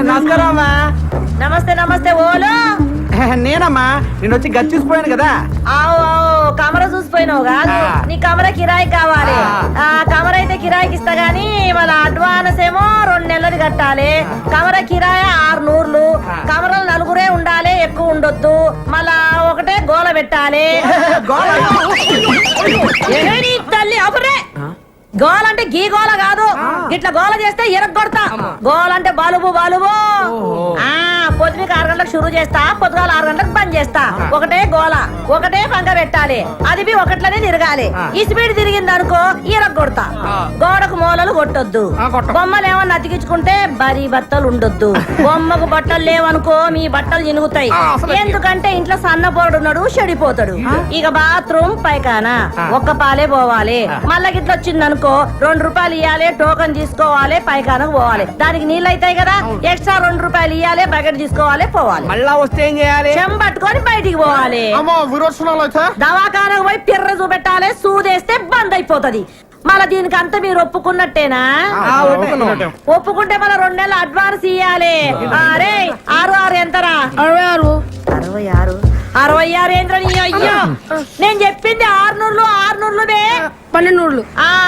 నమస్కారం అమ్మా. నమస్తే నమస్తే. ఓలో నేనమ్మా, నేను వచ్చి గది చూసిపోయాను కదా. ఆవు కమర చూసిపోయినావు కాదు, నీ కమర కిరాయి కావాలి. కమర అయితే కిరాయికి ఇస్తా గానీ మళ్ళీ అడ్వాన్స్ ఏమో 2 నెలలు కట్టాలి. కమర కిరాయి 600. కమరలు 4 ఉండాలి, ఎక్కువ ఉండొద్దు. మళ్ళా ఒకటే గోల పెట్టాలి. తల్లి అబురే, గోల అంటే గీ గోల కాదు, ఇట్లా గోల చేస్తే ఎరగొడతా. గోల అంటే బాలుబు బాలుబు. పొద్దునకి 6 గంటలకు షురు చేస్తా, పొద్దుగాల 6 గంటలకు బంద్ చేస్తా. ఒకటే గోల, ఒకటే పంక పెట్టాలి. అది ఒకట్లనే తిరగాలి. ఈ స్పీడ్ తిరిగింది అనుకో ఎరగొడతా. గోడకు మూలలు కొట్టొద్దు. బొమ్మలు ఏమన్నా అతికించుకుంటే బరీ బట్టలు ఉండొద్దు. బొమ్మకు బట్టలు లేవనుకో మీ బట్టలు చినుగుతాయి. ఎందుకంటే ఇంట్లో సన్నపోడున్నాడు, చెడిపోతాడు. ఇక బాత్రూమ్ పైకానా ఒక్క పాలే పోవాలి. మళ్ళా గిట్ల వచ్చిందనుకో 2 రూపాయలు ఇవ్వాలి, టోకన్ తీసుకోవాలి, పైకానకు పోవాలి. దానికి నీళ్ళు అవుతాయి కదా, ఎక్స్ట్రా 2 రూపాయలు ఇవ్వాలి, బకెట్ తీసుకోవాలి, పోవాలి. మళ్ళా వస్తే ఏం చేయాలి? చెంబట్టుకొని బయటికి పోవాలి. దవాఖానకు పోయి పిర్ర చూపెట్టాలి. సూదేస్తే బంద్ అయిపోతది. మళ్ళా దీనికి అంతా మీరు ఒప్పుకున్నట్టేనా? ఒప్పుకుంటే మన 2 నెలలు అడ్వాన్స్ ఇయ్యాలి. అరే 6 ఎంతరా? 66. 66 ఏంద్రని? అయ్యో నేను చెప్పింది 600. 1200.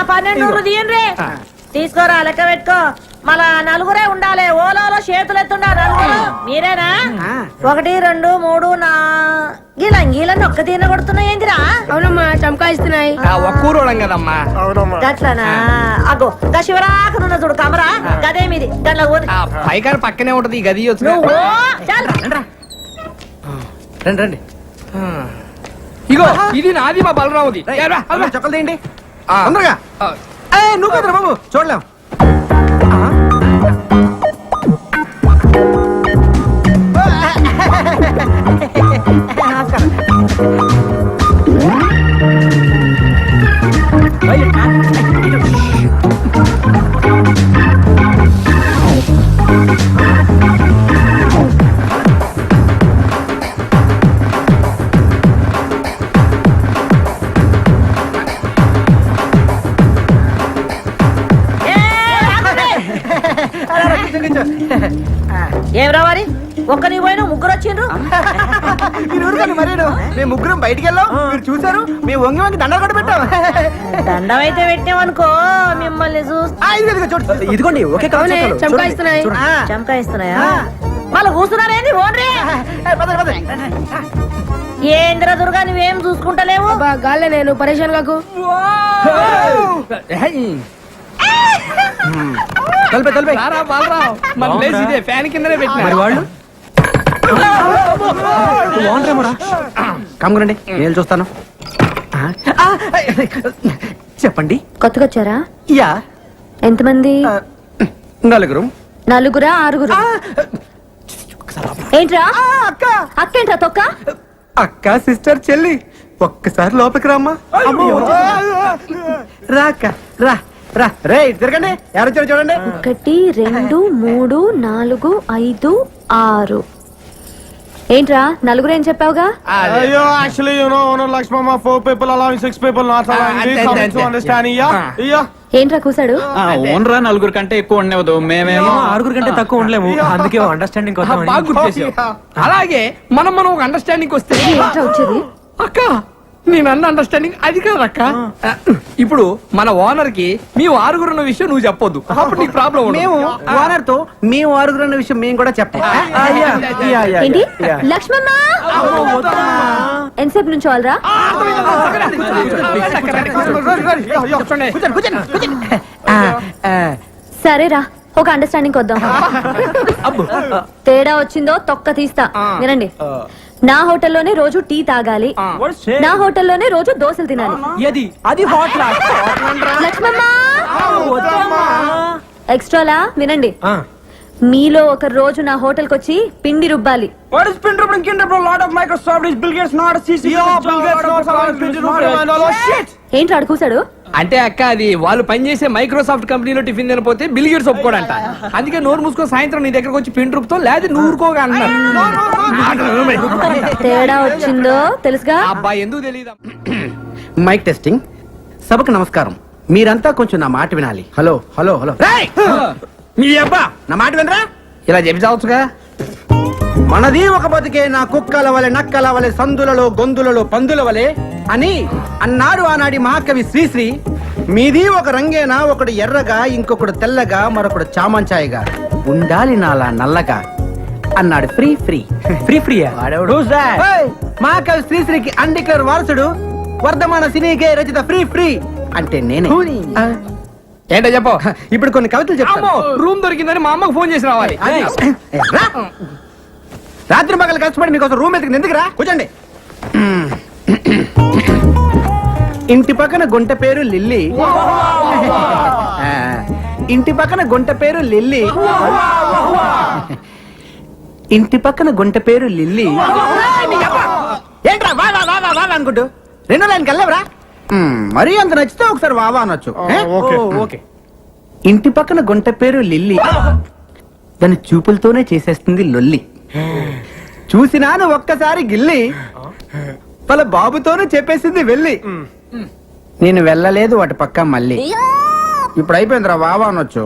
1200 తీయండి. తీసుకోరా, లెక్క పెట్టుకో. మళ్ళా 4 ఉండాలి. ఓలో చేతులు ఎత్తుండా 4. మీరేనా? 1 2 3 4 గీలని ఒక్క తీన కొడుతున్నాయి ఏందిరా? అవునమ్మా, చమకాయిస్తున్నాయి. గట్లనా? అగో గా శివరాకనున్న చూడు కమరా, గదే మీది. గట్ల పైకారు పక్కనే ఉంటది ఈ గది. రండి. ఇగో ఇది నాది, మా బలరావుది. చొక్కలు తీయండి తొందరగా. నువ్వు కదరా బాబు, చూడలేం. ఏం రావాలి? ఒక్కని పోయినా 3 వచ్చిండ్రు. మేము 3 బయటికి వెళ్ళాం, మీరు చూసారు. మేము వంగి దండలు కూడా పెట్టాం. దండం అయితే పెట్టామనుకో మిమ్మల్ని ఇదిగోండి. ఓకే, చమకాయిస్తున్నాయి. చమకాయిస్తున్నాయా? మళ్ళీ కూర్చున్నారేంది? ఓన్రే ఏంద్ర దుర్గా, నువ్వేం చూసుకుంటలేవు? గాల్లే నేను పరేషాన్ కాకు. ఫ్యాన్ కిందనే పెట్టిన వాళ్ళు కమ్మురండి, నేను చూస్తాను. చెప్పండి. కొత్తగా వచ్చారా? యా. ఎంతమంది? 4. 4, 6? ఏంట్రా అక్కేంట్రా తొక్క? అక్క, సిస్టర్, చెల్లి, ఒక్కసారి లోపలికి రామ్మా. రాక్క రా రా. రే తిరగండి, ఎవరొచ్చారో చూడండి. 1 2 3 4 5 6. ఏంట్రా 4 ఏం చెప్పావుగా? అయ్యో, actually you know owner Lakshmamma 4 people allowing 6 people not allowing. We come to understand. Yeah. ఏంట్రా కూసాడు? ఓనరా 4 కంటే ఎక్కువ ఉండేవద్దు, మేమేమో 6 కంటే తక్కువ ఉండలేము. అందుకే అండర్స్టాండింగ్. బాగా గుర్తు చేసావు. అలాగే మనం ఒక అండర్స్టాండింగ్ వస్తే. ఏంట్రా వచ్చేది? అక్క, నేను అన్న అండర్స్టాండింగ్ అది కాదు అక్క. ఇప్పుడు మన ఓనర్ కి మీ 6 ఉన్న విషయం నువ్వు చెప్పొద్దు, అప్పుడు నీకు ప్రాబ్లం. మేము ఓనర్ తో మేము 6 అన్న విషయం మేము కూడా చెప్పాలి. ఏంటి లక్ష్మమ్మ? ఎంతసేపు నుంచి వాళ్ళరా? సరేరా, ఒక అండర్స్టాండింగ్ వద్దాం. తేడా వచ్చిందో తొక్క తీస్తా. వినండి, నా హోటల్లోనే రోజు టీ తాగాలి, నా హోటల్లోనే రోజు దోశలు తినాలి. లక్ష్మమ్మ ఎక్స్ట్రాలా? వినండి, మీలో ఒక రోజు నా హోటల్ కొచ్చి పిండి రుబ్బాలి. ఏంటి అడుగుసాడు? అంటే అక్క, అది వాళ్ళు పనిచేసే మైక్రోసాఫ్ట్ కంపెనీలో టిఫిన్ తినపోతే బిల్ గేట్స్ ఒప్పుకోడంట. అందుకే నోరు మూసుకొని సాయంత్రం నీ దగ్గరకు వచ్చి పిండి రుబ్బుతో, లేదా నువ్వు ఊరుకోగా అన్నారు. తేడా వచ్చిందో తెలుసుగా? అబ్బా, ఎందుకు తెలియదు. Mike testing. సభకు నమస్కారం. మీరంతా కొంచెం నా మాట వినాలి. Hello hello hello. మీ అబ్బా నా మాట వినరా? ఇలా చెప్పి చావచ్చుగా. మనది ఒక బతికే నా కుక్కల వలె నక్కల వలె సందులలో గొంతులలో పందుల వలె అని అన్నాడు ఆనాడి మహాకవి శ్రీశ్రీ. మీది ఒక రంగేనా, ఒకడు ఎర్రగా, ఇంకొకడు తెల్లగా, మరొకడు చామంచాయిగా, ఉండాలి నాలా నల్లగా అన్నాడు ఫ్రీ ఫ్రీ ఫ్రీ ఫ్రీ. మహాకవి శ్రీశ్రీకి అన్డిక్లేర్ వారసుడు, వర్ధమాన సినీకే రచిత ఫ్రీ ఫ్రీ అంటే నేనే. ఏంటో చెప్పు. ఇప్పుడు కొన్ని కవితలు చెప్తాను. రూమ్ దొరికిందని మా అమ్మకు ఫోన్ చేసి రావాలి. రా. రాత్రి పగలు కష్టపడి మీకోసం రూమ్ ఎత్తుకుని ఎందుకురా? కూర్చోండి. ఇంటి పక్కన గుంట పేరు లిల్లీ, ఇంటి పక్కన గుంట పేరు లిల్లీ, ఇంటి పక్కన గుంట పేరు లిల్లీ. ఏంట్రా వా వా వా వా వా అనుకుంటూ రెండో లైన్కి వెళ్ళవరా? మరీ అంత నచ్చితే ఒకసారి వావా అనొచ్చు. ఓకే. ఇంటి పక్కన గుంట పేరు లిల్లీ, దాని చూపులతోనే చేసేస్తుంది లొల్లి. చూసినాను ఒక్కసారి గిల్లి, వాళ్ళ బాబుతోనే చెప్పేసింది వెళ్ళి. నేను వెళ్ళలేదు వాటి పక్క మళ్ళీ. ఇప్పుడు అయిపోయిందిరా వావా అనొచ్చు.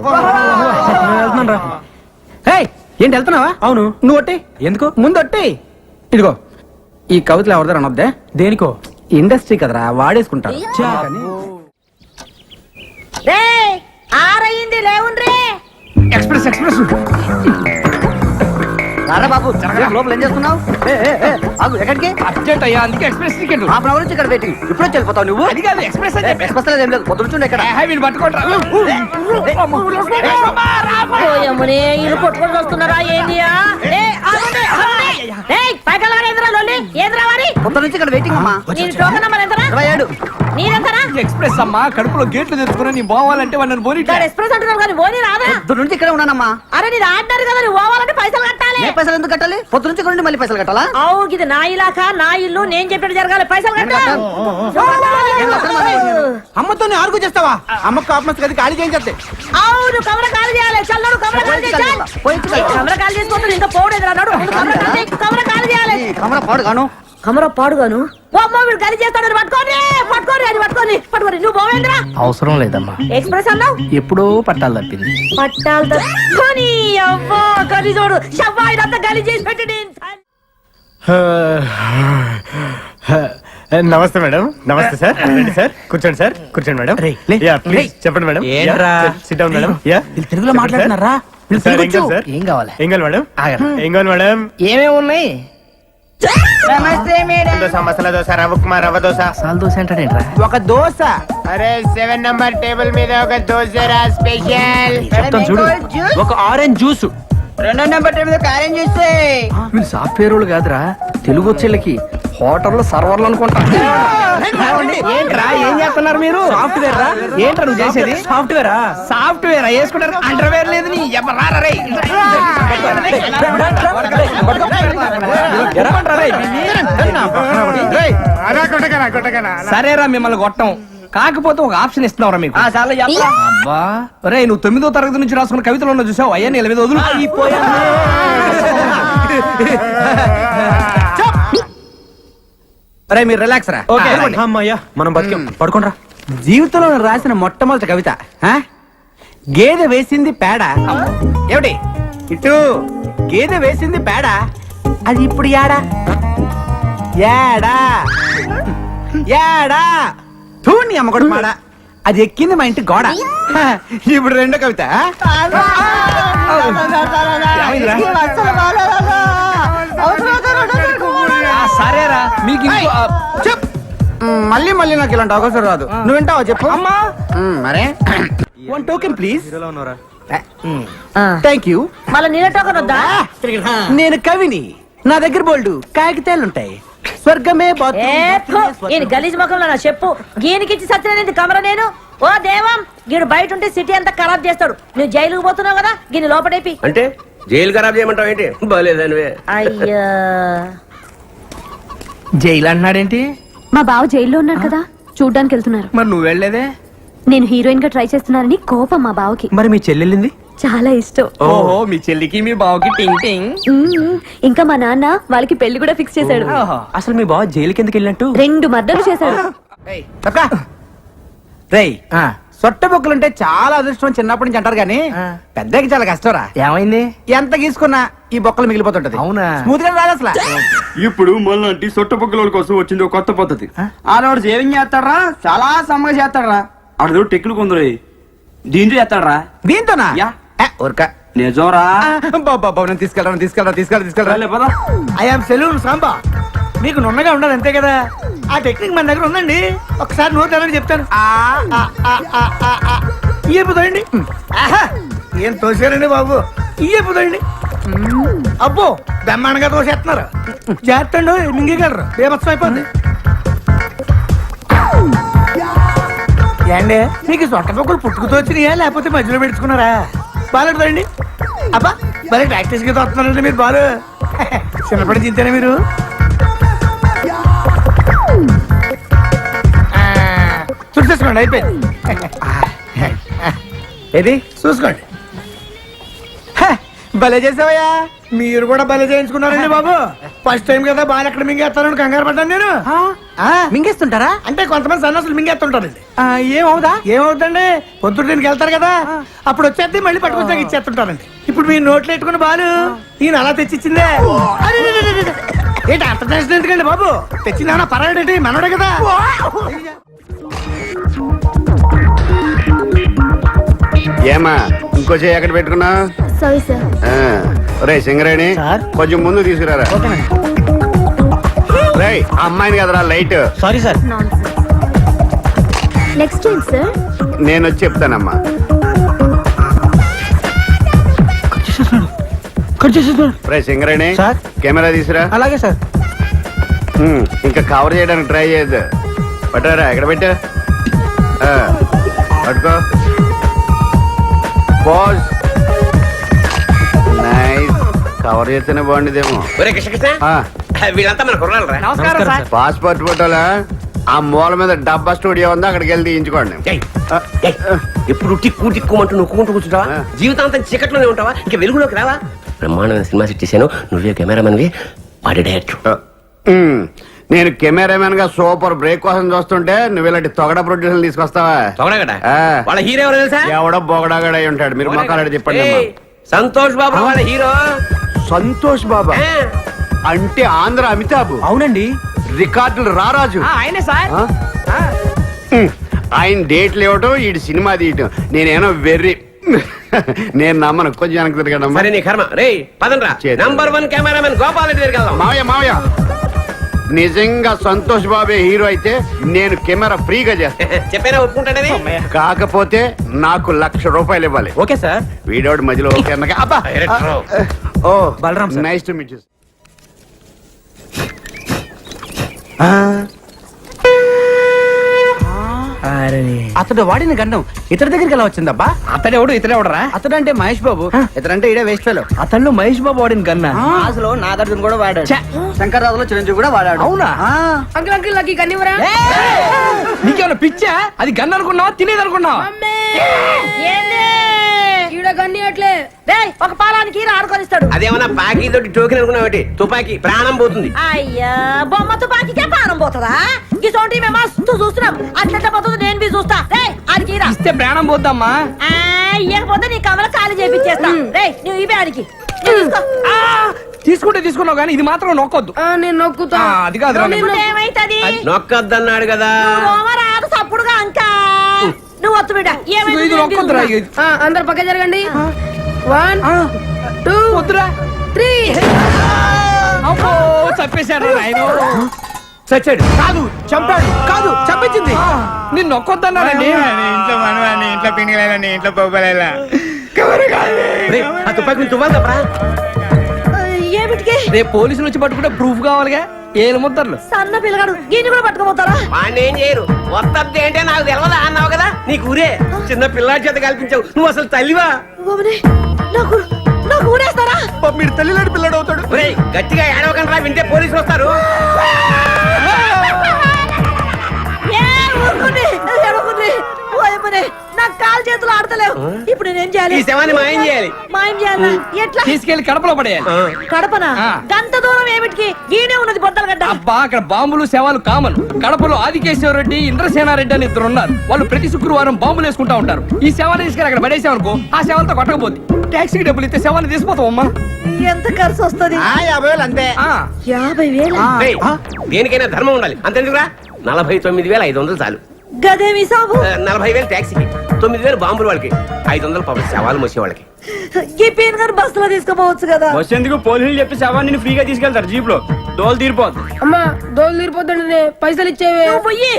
ఏయ్, ఏంటి వెళ్తున్నావా? అవును. నువ్వు ఒట్టి ఎందుకు? ముందు ఒట్టి. ఇదిగో ఈ కవితలు ఎవరిదారు అనొద్దే, దేనికో? ఇండస్ట్రీ కదరా, వాడేసుకుంటారు. రే ఆరయింది లేవుండ్రే. Express express. బాబు లోపల ఏం చేస్తున్నావు? ఎక్కడికి? అర్జెంట్ అయ్యా, అందుకే ఎక్స్ప్రెస్ టికెట్. హాఫ్ అవర్ నుంచి ఇక్కడ వెయిటింగ్. ఇప్పుడు వెళ్ళిపోతావు నువ్వు? అది కాదు ఎక్స్ప్రెస్ అని చెప్పి. ఎక్స్ప్రెస్ ఏం లేదు, పొద్దున ఇక్కడ. వీళ్ళు పట్టుకోండి. ఓయమ్మనే ఇల్లు కొట్టుకొని వస్తున్నారా ఏందియా? పొద్దు నుంచి ఇక్కడ వెయిటింగ్ అమ్మా. నీరెంతరా? ఎక్స్ప్రెస్ అమ్మా, కడుపులో గేట్లు తెచ్చుకుని నీ పోవాలంటే వాళ్ళని పోనీ. ఎక్స్ప్రెస్ అంటున్నారు కానీ పోనీ రాదా? పొద్దు నుంచి ఇక్కడ ఉన్నానమ్మా. అరే నీది ఆర్డర్ కదా, నువ్వు పోవాలంటే పైసలు కట్టాలి. ఏ పైసలు ఎందుకు కట్టాలి? పొద్దు నుంచి ఇక్కడ ఉండి మళ్ళీ పైసలు కట్టాలా? అవు ఇది నా ఇలాకా, నా ఇల్లు, నేను చెప్పినట్టు జరగాలి. పైసలు కట్టాలి. అమ్మతో ఆర్గు చేస్తావా? అమ్మకు కాపమస్ గది ఖాళీ చేయించే. అవును కమర ఖాళీ చేయాలి. చల్లడు కమర ఖాళీ చేయాలి. కమర ఖాళీ చేసుకుంటారు ఇంకా పోడేది రాడు. కమర ఖాళీ చేయాలి. కమర పాడు గాను. కమర పాడుగాను. అమ్మ వీడు ఖాళీ చేస్తాడు. పట్టుకోండి పట్టుకోండి అది పట్టుకోండి పట్టుకోండి. నువ్వు పోవేంద్రా? అవసరం లేదమ్మా, ఎక్స్ప్రెస్ అన్నావు. ఎప్పుడో పట్టాలు తప్పింది. పట్టాలు తప్పుకొని అవ్వా గలి చూడు షవ్వా ఇదంతా గలి చేసి పెట్టండి. నమస్తే మేడం. నమస్తే సార్. రండి సార్, కూర్చోండి సార్. కూర్చోండి మేడం. యా ప్లీజ్ చెప్పండి madam. SIT down madam. Yeah తెలుగులో మాట్లాడుతున్నారా? సార్ ఏం కావాలి సార్? ఏం కావాలి? ఏం కావాలి మేడం? ఏం కావాలి మేడం? ఏమేమి ఉన్నాయి? నమస్తే మేడం. దోశ, మసాలా దోశ, రవ్వ ఉప్మా, రవ్వ దోశ. సాల్ దోశ అంటాడేంట్రా? ఒక దోశ. అరే 7 నంబర్ టేబుల్ మీద ఒక దోశ రా స్పెషల్. చెప్తాను చూడు. ఒక ఆరెంజ్ జ్యూస్. 2 నెంబర్ టేబుల్ మీద ఆరెంజ్ చూస్తే వీళ్ళు సాఫ్ట్వేర్ వాళ్ళు కాదురా, తెలుగు వచ్చేళ్ళకి హోటల్లో సర్వర్లు అనుకుంటా. ఏంట్రా ఏం చేస్తున్నారు మీరు? సాఫ్ట్వేర్ రా? ఏంట్రా నువ్వు చేసేది? సాఫ్ట్వేరా? సాఫ్ట్వేర్ వేసుకుంటారు, అండర్వేర్ లేదు. నీ ఎవరారా రే? సరేరా మిమ్మల్ని కొట్టం, కాకపోతే ఒక ఆప్షన్ ఇస్తున్నావురా మీకు. అబ్బా రే, నువ్వు 9వ తరగతి నుంచి రాసుకున్న కవితలు ఉన్న చూసావు, అయ్యా 8 వదులు. అరే మీరు రిలాక్స్ రా. అమ్మయ్యా మనం బతికాం. పడుకోండి రా. జీవితంలో నేను రాసిన మొట్టమొదటి కవిత గేదె వేసింది పేడ. ఏమిటి ఇటు గేదె వేసింది పేడ, అది ఇప్పుడు యాడా యాడా యాడా తూని అమ్మగొడు మాడ, అది ఎక్కింది మా ఇంటి గోడ. ఇప్పుడు రెండో కవిత. సరేరా మీకు చెప్. మళ్ళీ మళ్ళీ నాకు ఇలాంటి అవకాశం రాదు. నువ్వు వింటావా చెప్పు. అమ్మా మరే one token please. Thank you. మళ్ళీ నీళ్ళ టోకన్ వద్దా? నేను కవిని, నా దగ్గర బోల్డు కాగితాలుంటాయి. స్వర్గమే ఈయన గలీజ్ ముఖంలో నా చెప్పు గీనికిచ్చి సత్యనేది కమర నేను. ఓ దేవం, గీడు బయట ఉంటే సిటీ అంతా ఖరాబ్ చేస్తాడు. నువ్వు జైలుకు పోతున్నావు కదా, గీని లోపడేపి. అంటే జైలు ఖరాబ్ చేయమంటావు ఏంటి? బాలేదనివే. అయ్యా జైలు అంటున్నాడేంటి? మా బావ జైల్లో ఉన్నాడు కదా, చూడ్డానికి వెళ్తున్నారు. మరి నువ్వు వెళ్ళలేదే? నేను హీరోయిన్ గా ట్రై చేస్తున్నానని కోపం మా బావకి. మరి మీ చెల్లెళ్ళింది? చాలా ఇష్టం. ఓహో, మీ చెల్లికి మీ బావకి టింగ్ టింగ్. ఇంకా మా నాన్న వాళ్ళకి పెళ్లి కూడా ఫిక్స్ చేశాడు. అసలు మీ బావ జైలుకి ఎందుకు వెళ్ళినట్టు? 2 మర్డర్లు చేశాడు. రేయ్ సొట్ట బొక్కలుంటే చాలా అదృష్టం చిన్నప్పటి నుంచి అంటారు కానీ పెద్దకి చాలా కష్టంరా. ఏమైంది? ఎంత గీసుకున్నా ఈ బొక్కలు మిగిలిపోతుంటది. అవునా? స్మూత్ గా రాదు అసలు. ఇప్పుడు మళ్ళీ సొట్టపొక్కల కోసం వచ్చింది ఒక కొత్త పద్ధతి. ఆడవాడు సేవింగ్ చేస్తాడరా, చాలా సమ్మగా చేస్తాడరా. ఆడదో టెక్నిక్ ఉందిరే, దీంతో చేస్తాడరా. దీంతోనా? యా. ఊరక నిజంరా. తీసుకెళ్ళరా. పదా. I'm salon Samba. మీకు నున్నగా ఉండాలి అంతే కదా. ఆ టెక్నిక్ మన దగ్గర ఉందండి. ఒకసారి నోట్ తెరవని చెప్తాను. ఇయ్యపోతాయండి. ఏం తోసారండి బాబు, ఇయ్యపోతాయండి. అబ్బో బ్రహ్మాండంగా తోసేస్తున్నారు. చేస్తండు మింగగలరు, బేమత్సం అయిపోద్ది. ఏండి మీకు సొట్ట పొక్కలు పుట్టుకుతో వచ్చినాయా లేకపోతే మధ్యలో పెట్టుకున్నారా? బాగాలేదండి. అబ్బా భలే ప్రాక్టీస్ గా తోస్తున్నారండి మీరు. బాలు చిన్నప్పటి చింతేనా మీరు? చూసేసుకోండి, అయిపోయింది. ఏది చూసుకోండి. భలే చేసావయ్యా. మీరు కూడా భలే చేయించుకున్నారండి బాబు. ఫస్ట్ టైం కదా బాగా ఎక్కడ మింగేస్తానని కంగారు పడ్డాను నేను. మింగేస్తుంటారా? అంటే కొంతమంది సన్నాసులు మింగేస్తుంటారండి. ఏమవుదా? ఏమవుతుందండి, పొద్దుటికి వెళ్తారు కదా, అప్పుడు వచ్చేది మళ్ళీ పట్టుకొచ్చాక ఇచ్చేస్తుంటారండి. ఇప్పుడు మీ నోట్లు పెట్టుకుని బాలు ఈయన అలా తెచ్చిచ్చిందే. ఏంటి అంత టెన్షన్ ఎందుకండి బాబు? తెచ్చిందేమన్నా పర్వాలేంటి, మనోడే కదా. ఏమా ఇంకో చేయి ఎక్కడ పెట్టుకున్నా? Sorry sir. రే సింగరేణి, కొంచెం ముందు తీసుకురారా. రే అమ్మాయిని కదరా లైట్. Sorry sir. నెక్స్ట్ ఏంటి సార్? నేను వచ్చి చెప్తానమ్మా. రే సింగరేణి, సార్. కెమెరా తీసురా. అలాగే సార్. ఇంకా కవర్ చేయడానికి ట్రై చేయొద్దు. పట్టారా, ఎక్కడ పెట్టా? పట్టుకో. పోజ్. నైస్. కవర్ చేస్తేనే బాగుండేదేమో. ఒరే కృష్ణ వీళ్ళంతా మన కుర్రాలు రా. నమస్కారం సార్. పాస్పోర్ట్ ఫోటోలా ఆ మూల మీద డబ్బా స్టూడియో ఉంది, అక్కడికి వెళ్ళి తీయించుకోండి. ఎప్పుడు టిక్కు టిక్కుమంటూ నొక్కుంటూ కూర్చుంటావా? జీవితాంతం చీకట్లోనే ఉంటావా? ఇంకా వెలుగులోకి రావా? బ్రహ్మాండమైన సినిమా సెట్ చేశాను, నువ్వే కెమెరామెన్వి, వాడి డైరెక్టర్. నేను కెమెరామెన్ గా సూపర్ బ్రేక్ కోసం చూస్తుంటే నువ్వు ఇలాంటి తొగడ ప్రొడ్యూసర్ తీసుకొస్తావా? తొగడగడా? ఆ. వాళ్ళ హీరో ఎవరో తెలుసా? ఎవడో బొగడాగడ అయి ఉంటాడు. మీరు మొక్కలాడి చెప్పండి అమ్మా. ఏయ్, సంతోష్ బాబు వాళ్ళ హీరో. సంతోష్ బాబా ఆ, అంటే ఆంధ్ర అమితాబ్. అవునండి. రికార్డులు రారాజు. ఆయనే సార్. ఆ? ఆయన డేట్లు ఇవ్వటం, ఈ సినిమా తీయటం, నేనేమో వెర్రి. నేను నమ్మను. కొంచెం వెనక్కి తిరగడమ్మా. సరే నీ కర్మ. రే పదండ్రా. చేద్దాం. నంబర్ 1 కెమెరామెన్ గోపాల్ రెడ్డి దగ్గరికి వెళ్దాం. మావయ్య మావయ్య, నిజంగా సంతోష్ బాబే హీరో అయితే నేను కెమెరా ఫ్రీగా చేస్తాను. చెప్పేనా ఒప్పుకుంటాడని? కాకపోతే నాకు ₹1,00,000 ఇవ్వాలి. Okay sir. వీడోడు మధ్యలో ఓకే అన్నాక అబ్బా. డైరెక్టర్. ఓ Balaram sir. Nice to meet you. అతడు వాడిన గండం ఇతడి దగ్గరికి ఎలా వచ్చిందబ్బా? అతడెవడు ఇతడెవడరా? అతడు అంటే మహేష్ బాబు, ఇతడంటే ఇడే వేస్ట్ ఫెలో. అతను మహేష్ బాబు వాడిన గన్నా. అసలు నాగార్జున కూడా వాడాడు, శంకర్రాజులో చిరంజీవి కూడా వాడాడు. అవునా? అంకుల్ అంకుల్ నాకు కన్నివరా? నీకేమైనా పిచ్చా? అది గన్ అనుకున్నావా, తినేది అనుకున్నావా? ఏంది ఈడ కన్ని అట్లే. డేయ్, ఒక పాలానికి ఆడుకొనిస్తాడు. అదేమన్నా బాకీ తోటి టోకెన్ అనుకున్నావు? తుపాకీ ప్రాణం పోతుంది. అయ్యా బొమ్మ తుపాకీకే పానం పోతుందా? ఇసోంటి మేము మస్తు చూస్తున్నాం. అట్లా పోతుంది, నేను బి చూస్తా. రే ఆడికి రా. ఇస్తే ప్రాణం పోద్దమ్మా. ఇవ్వకపోతే నీ కమల ఖాళీ చేపించేస్తా. రే నువ్వు ఇవే ఆడికి. నువ్వు తీసుకో. తీసుకుంటే తీసుకున్నావు కానీ ఇది మాత్రం నొక్కొద్దు. నేను నొక్కుతా. అది కాదు. ఇప్పుడు ఏమైతది? నొక్కద్దన్నాడు కదా. రాదు సప్పుడుగా అంకా. నువ్వు వత్తు బిడ్డ. ఇది నొక్కొద్దురా. అందరు పక్క జరగండి. 1 2 వద్దురా. 3. అబ్బో, చంపేశాడు ఆయన. చచ్చాడు కాదు, చంపాడు కాదు, చంపించింది. నేను నొక్కొద్దన్నాడండి. ఇంట్లో మనవాడిని, ఇంట్లో పిండిలేదండి, ఇంట్లో పోపలేలా. ఆ తుపాకీ తువ్వాలి తప్పరా? ఏమిటికి? రేపు పోలీసులు వచ్చి పట్టుకుంటే ప్రూఫ్ కావాలిగా. ఏలు ముద్దర్లు. సన్న పిల్లగాడు దీన్ని కూడా పట్టుకోపోతారా? వాడిని ఏం చేయరు. వద్దద్ది అంటే నాకు తెలవదా అన్నావు కదా. నీకు ఊరే చిన్న పిల్లాడి చేత కల్పించావు. నువ్వు అసలు తల్లివా? నాకు నాకు ఊరేస్తారా? మీరు తల్లిలాంటి పిల్లడు అవుతాడు. ఒరేయ్, గట్టిగా ఏడవకండి రా, వింటే పోలీసులు వస్తారు. ఏ ఊరుకుని, ఏడవకుని. ఓ అమ్మనే. నాకు కాలు చేతులు ఆడతలేవు ఇప్పుడు నేనేం చేయాలి ఈ శవాన్ని మాయం చేయాలి. మాయం చేయాలా ఎట్లా తీసుకెళ్లి కడపలో పడేయాలి. కడపనా ఆ. గంత దూరం ఏమిటికి ఈయనే ఉన్నది బొద్దల గడ్డ అబ్బా అక్కడ బాంబులు శవాలు కామన్. కడపలో ఆదికేశ్వర రెడ్డి ఇంద్రసేనారెడ్డి అని ఇద్దరు ఉన్నారు. వాళ్ళు ప్రతి శుక్రవారం బాంబులు వేసుకుంటా ఉంటారు. ఈ శవాన్ని తీసుకెళ్ళి అక్కడ పడేసామనుకో ఆ శవంతో కొట్టకపోతే ట్యాక్సీకి డబ్బులు ఇస్తే శవాన్ని తీసిపోతాం అమ్మా. ఎంత ఖర్చు వస్తది 50,000 అంతే. 50,000 రేయ్, దేనికైనా ధర్మం ఉండాలి అంతెందుకురా 49,500 చాలు. గదేమి సాబు 40,000 ట్యాక్సీకి, 9,000 బాంబులు వాళ్ళకి, 500 పాపం శవాలు మోసే వాళ్ళకి. ఈ పీన్ గారు బస్సులో తీసుకుపోవచ్చు కదా బస్ ఎందుకు పోలీసులు చెప్పి శవాన్ని ఫ్రీగా తీసుకెళ్తారు జీప్ లో దోలు తీరిపోద్ది. అమ్మా దోలు తీరిపోతుండే పైసలు ఇచ్చేవే నువ్వు పోయి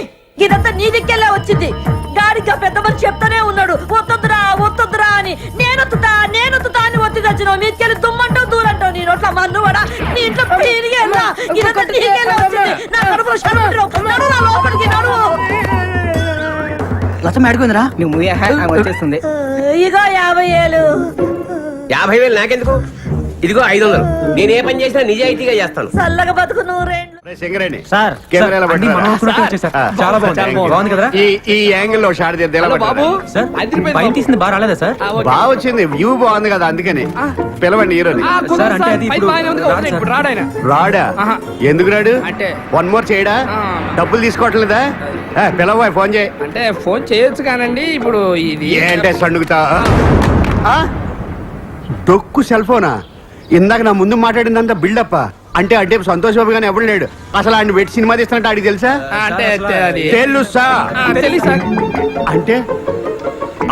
ఇదంతా నీ దిక్కెళ్ళే వచ్చింది. గాడిగా పెద్ద మనిషి చెప్తానే ఉన్నాడు వత్తొద్దురా వత్తొద్దురా అని. నేనొత్తుతా అని ఒత్తి తెచ్చినావు. మీకెళ్ళి తుమ్మంటావు దూరంటావు. నీ నోట్ల మన్ను పడా నీ ఇంట్లో పీరిగేలా ఇదంతా నీకెళ్ళే వచ్చింది. నా కడుపులో శర్మ నడువు లోపలికి నడువు. లతం ఆడుకుందిరా. నువ్వు వచ్చేస్తుంది. ఇగో 50,000 50,000 నాకెందుకు? ఇదిగో 500. నేను ఏ పని చేసినా నిజాయితీగా చేస్తాను. చల్లగా బతుకు నూరేండ్లు. సింగరేణి సార్ కెమెరాలో పట్టురా. చాలా బాగుంది కదరా. ఈ యాంగిల్ లో షాట్ తీద్దాం. హలో బాబు సార్ అదిరిపోయింది పైన బాబు. తీసింది బాగా రాలేదా సార్? ఆ, ఓకే. బాగా వచ్చింది, వ్యూ బాగుంది కదా, అందుకని పిలవండి హీరోని. ఆ, కుదరదు సార్, అంటే సార్. అది పైన ఇప్పుడు బాగానే ఉంది రాడు కదా, సార్. ఇప్పుడు రాడాయన. రాడా? ఆహా. ఎందుకు రాడు? అంటే వన్ మోర్ చేయడా? ఆ. డబ్బులు తీసుకోవట్లేదా? పిలవ, ఫోన్ చేయి. అంటే ఫోన్ చేయొచ్చు కానండి ఇప్పుడు ఇది ఏంటే సండుగుతా డొక్కు సెల్ ఫోనా? ఇందాక నా ముందు మాట్లాడిందంతా బిల్డప్ అంటే అంటే సంతోష్ బాబు గానీ ఎవడు లేడు. అసలు ఆయన పెట్టి సినిమా తీస్తున్నట్టు ఆడికి తెలుసా? ఆ, అంటే అది తెలుసా? తెలుసు సార్. అంటే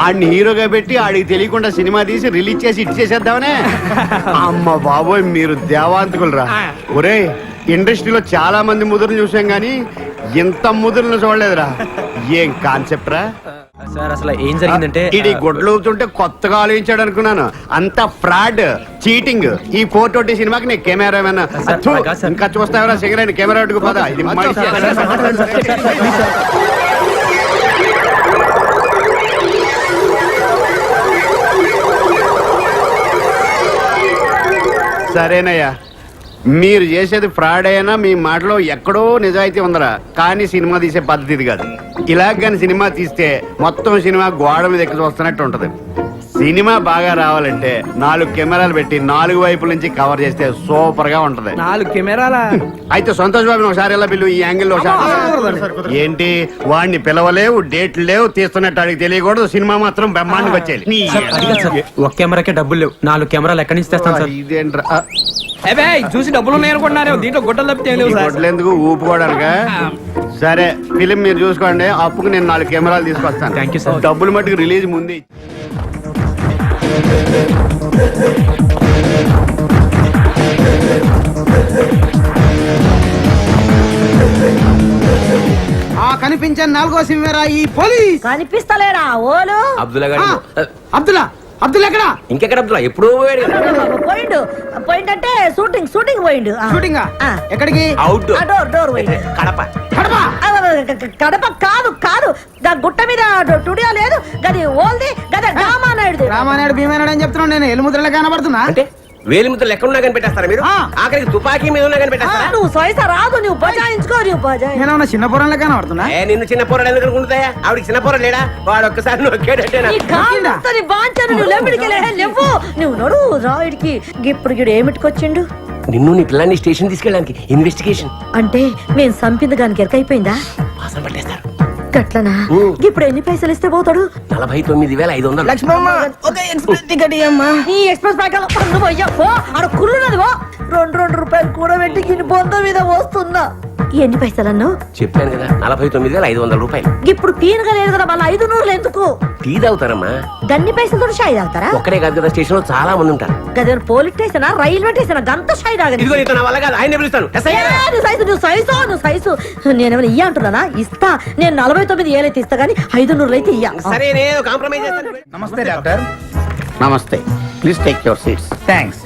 ఆడిని హీరోగా పెట్టి ఆడికి తెలియకుండా సినిమా తీసి రిలీజ్ చేసి ఇచ్చేసేద్దామనే. అమ్మ బాబోయ్, మీరు దేవాంతకులరా. ఒరే, ఇండస్ట్రీలో చాలా మంది ముదురుని చూసాం గానీ ఇంత ముదురుని చూడలేదురా. ఏం కాన్సెప్ట్ రా? సార్ అసలు ఏం జరిగిందంటే ఇది గుడ్లు అవుతుంటే కొత్తగా ఆలోచించాడు అనుకున్నాను. అంత ఫ్రాడ్, చీటింగ్. ఈ 420 సినిమాకి నేను కెమెరామెన్. ఇంకా చూస్తావరా సిగరెట్ కెమెరా అడ్డుకు పద. ఇది సరేనయ్యా, మీరు చేసేది ఫ్రాడ్ అయినా మీ మాటలో ఎక్కడో నిజాయితీ ఉందరా. కానీ సినిమా తీసే పద్ధతి ఇది కాదు. ఇలాగ కానీ సినిమా తీస్తే మొత్తం సినిమా గోడ మీద ఎక్కి చూస్తున్నట్టు ఉంటది. సినిమా బాగా రావాలంటే 4 కెమెరాలు పెట్టి 4 వైపుల నుంచి కవర్ చేస్తే సూపర్ గా ఉంటది. 4 కెమెరాల అయితే సంతోష్ బాబుని ఒకసారి ఎలా పిలువు, ఈ యాంగిల్ లో ఒకసారి. ఏంటి వాడిని పిలవలేవు, డేట్లు లేవు, తీస్తున్నట్టు అడిగి తెలియకూడదు. సినిమా మాత్రం బ్రహ్మాండంగా వచ్చేది. ఒక కెమెరాకే డబ్బులు లేవు, 4 కెమెరాలు ఎక్కడి నుంచి తెస్తాను సార్? ఇదేంట్రా? ఏబే చూసి డబ్బులు ఉన్నాయి అనుకుంటున్నారు. దీంట్లో గుడ్డలు తప్పితే ఏం లేవు సార్. వడ్లేందుకు ఊపుకోవడానిక? సరే, ఫిలిం మీరు చూసుకోండి. అప్పుకు నేను 4 కెమెరాలు తీసుకొస్తాను. Thank you sir. డబ్బులు మట్టుకు రిలీజ్ ముందు. కనిపించని 4వ సినిమా ఈ పోలీస్. కనిపిస్తలేడా ఓలు అబ్దుల్లా గారు అబ్దుల్లా ఎక్కడ? ఇంకెక్కడ అబ్దుల్లా? ఎప్పుడో పోయాడు కదా. పోయిండు పోయిండంటే షూటింగ్ పోయిండు షూటింగ్ ఆ. ఎక్కడికి? అవుట్ డోర్ పోయిండు కడప. కడప. కడప కాదు దా గుట్ట మీద టుడియో లేదు గది ఓల్ది గద రామానాయుడు రామానాయుడు భీమానాయుడు అని చెప్తున్నాను నేను. ఎలుముద్రలో కనబడుతున్నా అంటే వేలిముద్రలు ఎక్కడ ఉన్నా కనిపెట్టేస్తారా మీరు? ఆ. ఆఖరికి తుపాకీ మీద ఉన్నా కనిపెట్టేస్తారా? నువ్వు సైస రాదు నువ్వు బజాయించుకో నువ్వు బజాయి నేనేమన్నా చిన్న పొరంలో కనబడుతున్నా? ఏ, నిన్ను చిన్న పోరాడు ఎందుకు అనుకుంటాయా? ఆవిడకి చిన్న పోరాడు లేడా? వాడు ఒక్కసారి నొక్కాడంటే నీ కాంతని బాంచను నువ్వు లెంబడికెళ్ళే లేవు నువ్వు నడు రాయుడికి ఇప్పుడు గిడు ఏమిటికొచ్చిండు నిన్ను నీ పిల్లాన్ని స్టేషన్ తీసుకెళ్ళడానికి ఇన్వెస్టిగేషన్. అంటే మేము సంపింది దానికి ఎరకైపోయిందా? వాసన పట్టేస్తారు. గట్లనా? ఇప్పుడు ఎన్ని పైసలు ఇస్తే పోతాడు? 49,500. లక్ష్మమ్మ ఒక ఎక్స్ప్రెస్ టికెట్ ఇయ్యమ్మా. ఈ ఎక్స్ప్రెస్ ప్యాకెట్ నువ్వు అయ్యా పో ఆడ కుళ్ళున్నది పో. 2 రూపాయలు కూడా పెట్టి గిన్ని బొంద మీద వస్తున్నా. ఎన్ని పైసలన్ను? చెప్పాను కదా 49,500 రూపాయలు. ఇప్పుడు పీనగా లేదు కదా మళ్ళీ 500 ఎందుకు? టీ తాగుతారమ్మా. గన్ని పైసలతో షాయి తాగుతారా? ఒక్కడే కాదు కదా, స్టేషన్ లో చాలా మంది ఉంటారు. గదే పోలీస్ స్టేషన్ రైల్వే స్టేషన్ గంత షాయి తాగని. ఇదిగో ఇతను నా వల్ల కాదు, ఆయన పిలుస్తాను. ఎస్ఐ గారు. నువ్వు సైజు నేనేమైనా ఇయ్య అంటున్నానా? ఇస్తా. నేను 49,000 అయితే ఇస్తా గానీ 500 అయితే ఇయ్య. సరే, నేను కాంప్రమైజ్ చేస్తాను. నమస్తే డాక్టర్. నమస్తే, please take your seats. Thanks.